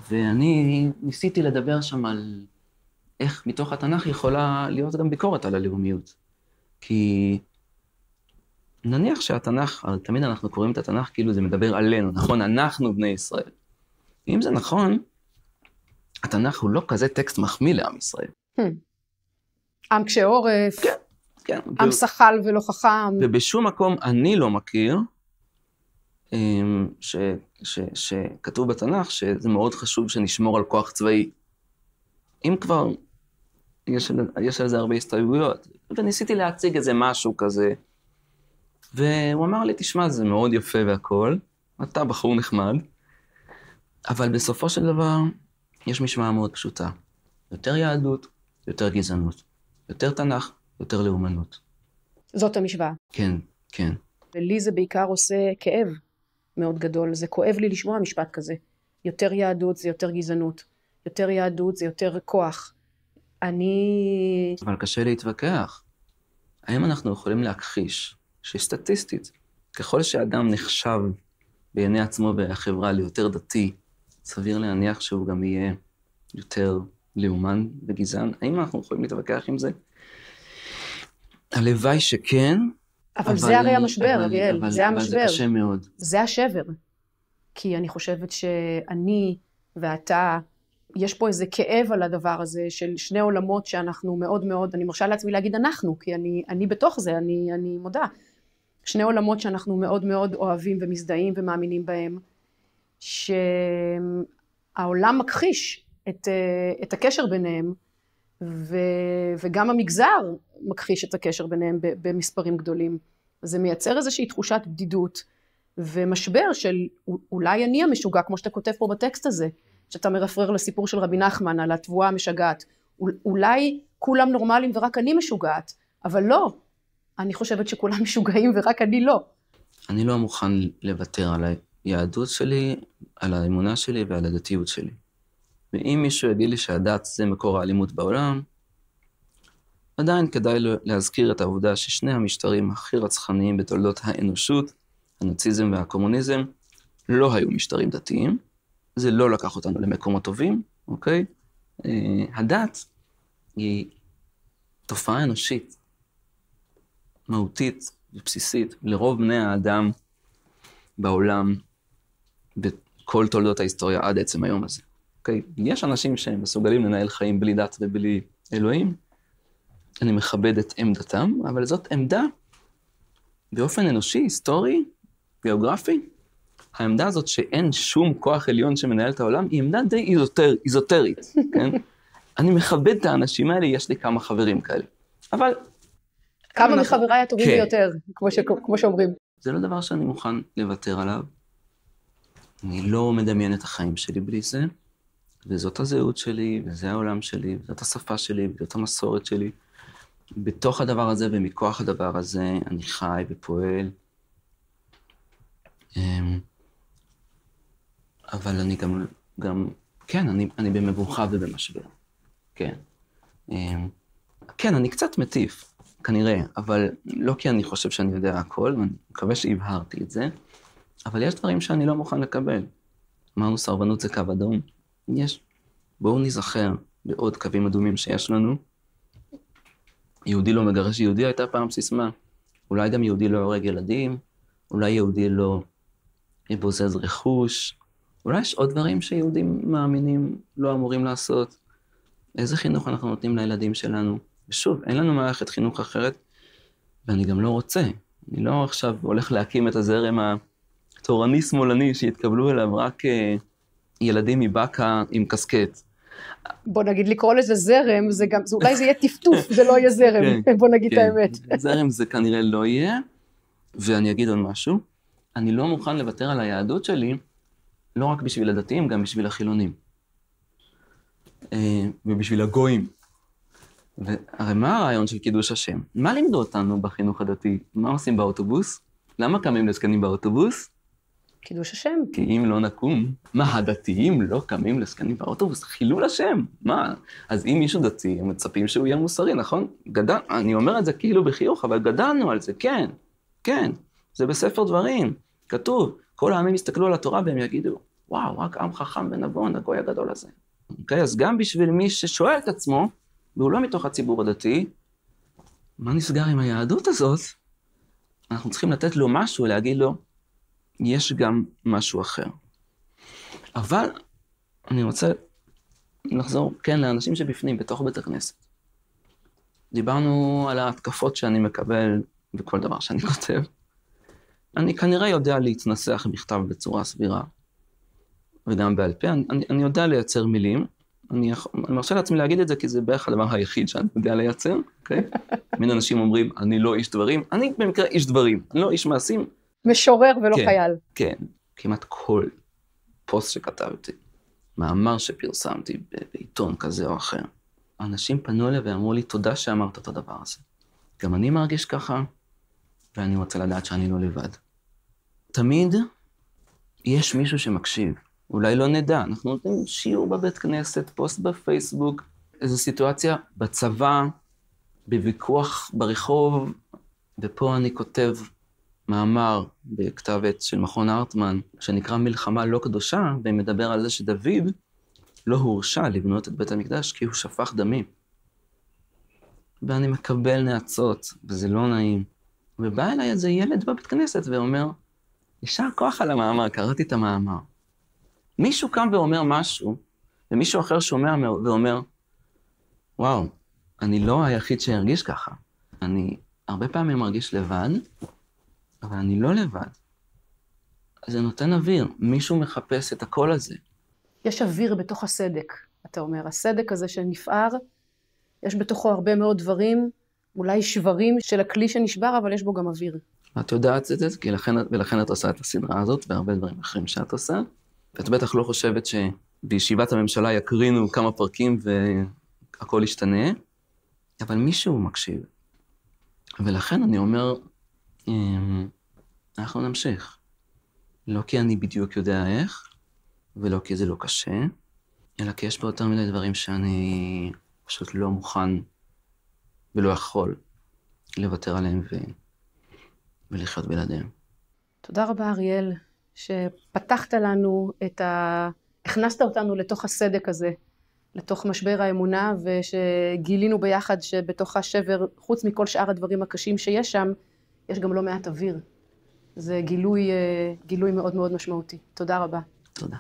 ואני ניסיתי לדבר שם על איך מתוך התנ"ך יכולה להיות גם ביקורת על הלאומיות. כי נניח שהתנ"ך, תמיד אנחנו קוראים את התנ"ך כאילו זה מדבר עלינו, נכון? אנחנו בני ישראל. אם זה נכון, התנ"ך הוא לא כזה טקסט מחמיא לעם ישראל. עם קשה עורף, כן. עם שחל ולא חכם. ובשום מקום אני לא מכיר שכתוב בתנ"ך שזה מאוד חשוב שנשמור על כוח צבאי. אם כבר יש על זה הרבה הסתייגויות, וניסיתי להציג איזה משהו כזה, והוא אמר לי, תשמע, זה מאוד יפה והכל, אתה בחור נחמד, אבל בסופו של דבר יש משמעה מאוד פשוטה. יותר יהדות, יותר גזענות. יותר תנ"ך, יותר לאומנות. זאת המשוואה. כן, כן. ולי זה בעיקר עושה כאב מאוד גדול. זה כואב לי לשמוע משפט כזה. יותר יהדות זה יותר גזענות, יותר יהדות זה יותר כוח. אבל קשה להתווכח. האם אנחנו יכולים להכחיש שסטטיסטית, ככל שאדם נחשב בעיני עצמו והחברה ליותר דתי, סביר להניח שהוא גם יהיה יותר לאומן וגזען? האם אנחנו יכולים להתווכח עם זה? הלוואי שכן. אבל זה הרי המשבר, אריאל, זה אבל המשבר. זה קשה מאוד. זה השבר. כי אני חושבת שאני ואתה, יש פה איזה כאב על הדבר הזה של שני עולמות שאנחנו מאוד מאוד, אני מרשה לעצמי להגיד אנחנו, כי אני בתוך זה, אני מודה. שני עולמות שאנחנו מאוד מאוד אוהבים ומזדהים ומאמינים בהם, שהעולם מכחיש את הקשר ביניהם, וגם המגזר מכחיש את הקשר ביניהם במספרים גדולים. זה מייצר איזושהי תחושת בדידות, ומשבר של אולי אני המשוגע, כמו שאתה כותב פה בטקסט הזה, שאתה מרפרר לסיפור של רבי נחמן על התבואה המשגעת. אולי כולם נורמליים ורק אני משוגעת, אבל לא. אני חושבת שכולם משוגעים ורק אני לא. אני לא מוכן לוותר על היהדות שלי, על האמונה שלי ועל הדתיות שלי. ואם מישהו יגיד לי שהדת זה מקור האלימות בעולם, עדיין כדאי להזכיר את העובדה ששני המשטרים הכי רצחניים בתולדות האנושות, הנאציזם והקומוניזם, לא היו משטרים דתיים. זה לא לקח אותנו למקומות טובים, אוקיי? הדת היא תופעה אנושית, מהותית ובסיסית, לרוב בני האדם בעולם, בכל תולדות ההיסטוריה עד עצם היום הזה. אוקיי? יש אנשים שהם מסוגלים לנהל חיים בלי דת ובלי אלוהים, אני מכבד את עמדתם, אבל זאת עמדה באופן אנושי, היסטורי, ביוגרפי. העמדה הזאת שאין שום כוח עליון שמנהל את העולם, היא עמדה די איזוטרית, כן? אני מכבד את האנשים האלה, יש לי כמה חברים כאלה. אבל... כמה מחבריי הטובים ביותר, כמו שאומרים. זה לא דבר שאני מוכן לוותר עליו. אני לא מדמיין את החיים שלי בלי זה, וזאת הזהות שלי, וזה העולם שלי, וזאת השפה שלי, וזאת המסורת שלי. בתוך הדבר הזה ומכוח הדבר הזה אני חי ופועל. אבל אני גם כן, אני במבוכה ובמשבר. כן. כן, אני קצת מטיף, כנראה, אבל לא כי אני חושב שאני יודע הכל, ואני מקווה שהבהרתי את זה, אבל יש דברים שאני לא מוכן לקבל. אמרנו, סרבנות זה קו אדום. בואו נזכר בעוד קווים אדומים שיש לנו. יהודי לא מגרש יהודי הייתה פעם סיסמה. אולי גם יהודי לא הורג ילדים, אולי יהודי לא יבוזז רכוש, אולי יש עוד דברים שיהודים מאמינים לא אמורים לעשות. איזה חינוך אנחנו נותנים לילדים שלנו? ושוב, אין לנו מערכת חינוך אחרת, ואני גם לא רוצה. אני לא עכשיו הולך להקים את הזרם התורני-שמאלני שיתקבלו אליו רק ילדים מבקה עם קסקט. בוא נגיד לקרוא לזה זרם, אולי זה יהיה טפטוף, זה לא יהיה זרם, בוא נגיד את האמת. זרם זה כנראה לא יהיה, ואני אגיד עוד משהו, אני לא מוכן לוותר על היהדות שלי, לא רק בשביל הדתיים, גם בשביל החילונים. ובשביל הגויים. והרי מה הרעיון של קידוש השם? מה לימדו אותנו בחינוך הדתי? מה עושים באוטובוס? למה קמים לזקנים באוטובוס? קידוש השם. כי אם לא נקום, מה, הדתיים לא קמים לזקנים באוטובוס? חילול השם. מה? אז אם מישהו דתי, הם מצפים שהוא יהיה מוסרי, נכון? אני אומר את זה כאילו בחיוך, אבל גדלנו על זה, כן, כן. זה בספר דברים, כתוב. כל העמים יסתכלו על התורה והם יגידו, וואו, רק עם חכם ונבון, הגוי הגדול הזה. אוקיי, אז גם בשביל מי ששואל את עצמו, והוא לא מתוך הציבור הדתי, מה נסגר עם היהדות הזאת? אנחנו צריכים לתת לו משהו, להגיד לו, יש גם משהו אחר. אבל אני רוצה לחזור, כן, לאנשים שבפנים, בתוך בית הכנסת. דיברנו על ההתקפות שאני מקבל בכל דבר שאני כותב. אני כנראה יודע להתנסח בכתב בצורה סבירה, וגם בעל פה. אני יודע לייצר מילים. אני מרשה לעצמי להגיד את זה, כי זה בערך הדבר היחיד שאני יודע לייצר, אוקיי? מן אנשים אומרים, אני לא איש דברים. אני במקרה איש דברים, אני לא איש מעשים. משורר ולא כן, חייל. כן, כמעט כל פוסט שכתבתי, מאמר שפרסמתי בעיתון כזה או אחר, אנשים פנו אליי ואמרו לי, תודה שאמרת את הדבר הזה. גם אני מרגיש ככה, ואני רוצה לדעת שאני לא לבד. תמיד יש מישהו שמקשיב. אולי לא נדע. אנחנו נותנים שיעור בבית כנסת, פוסט בפייסבוק, איזו סיטואציה בצבא, בוויכוח ברחוב, ופה אני כותב מאמר בכתב עת של מכון הרטמן, שנקרא מלחמה לא קדושה, ומדבר על זה שדוד לא הורשע לבנות את בית המקדש, כי הוא שפך דמים. ואני מקבל נאצות, וזה לא נעים. ובא אליי איזה ילד בבית כנסת ואומר, יישר כוח על המאמר, קראתי את המאמר. מישהו קם ואומר משהו, ומישהו אחר שומע ואומר, וואו, אני לא היחיד שהרגיש ככה. אני הרבה פעמים מרגיש לבד, אבל אני לא לבד. אז זה נותן אוויר, מישהו מחפש את הקול הזה. יש אוויר בתוך הסדק, אתה אומר. הסדק הזה שנפער, יש בתוכו הרבה מאוד דברים, אולי שברים של הכלי שנשבר, אבל יש בו גם אוויר. את יודעת את זה, ולכן את עושה את הסדרה הזאת, והרבה דברים אחרים שאת עושה. ואת בטח לא חושבת שבישיבת הממשלה יקרינו כמה פרקים והכל ישתנה, אבל מישהו מקשיב. ולכן אני אומר, אנחנו נמשיך. לא כי אני בדיוק יודע איך, ולא כי זה לא קשה, אלא כי יש פה יותר מדי דברים שאני פשוט לא מוכן ולא יכול לוותר עליהם ולחיות בלעדיהם. תודה רבה, אריאל, שפתחת לנו הכנסת אותנו לתוך הסדק הזה, לתוך משבר האמונה, ושגילינו ביחד שבתוך השבר, חוץ מכל שאר הדברים הקשים שיש שם, יש גם לא מעט אוויר. זה גילוי מאוד מאוד משמעותי. תודה רבה. תודה.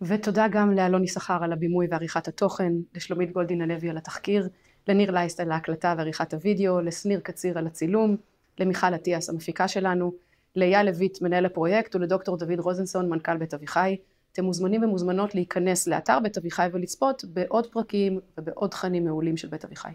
ותודה גם לאלון יששכר על הבימוי ועריכת התוכן, לשלומית גולדין הלוי על התחקיר, לניר לייסט על ההקלטה ועריכת הוידאו, לשניר קציר על הצילום, למיכל אטיאס המפיקה שלנו, לאייל לויט מנהל הפרויקט ולדוקטור דוד רוזנסון מנכ"ל בית אביחי. אתם מוזמנים ומוזמנות להיכנס לאתר בית אביחי ולצפות בעוד פרקים ובעוד תכנים מעולים של בית אביחי.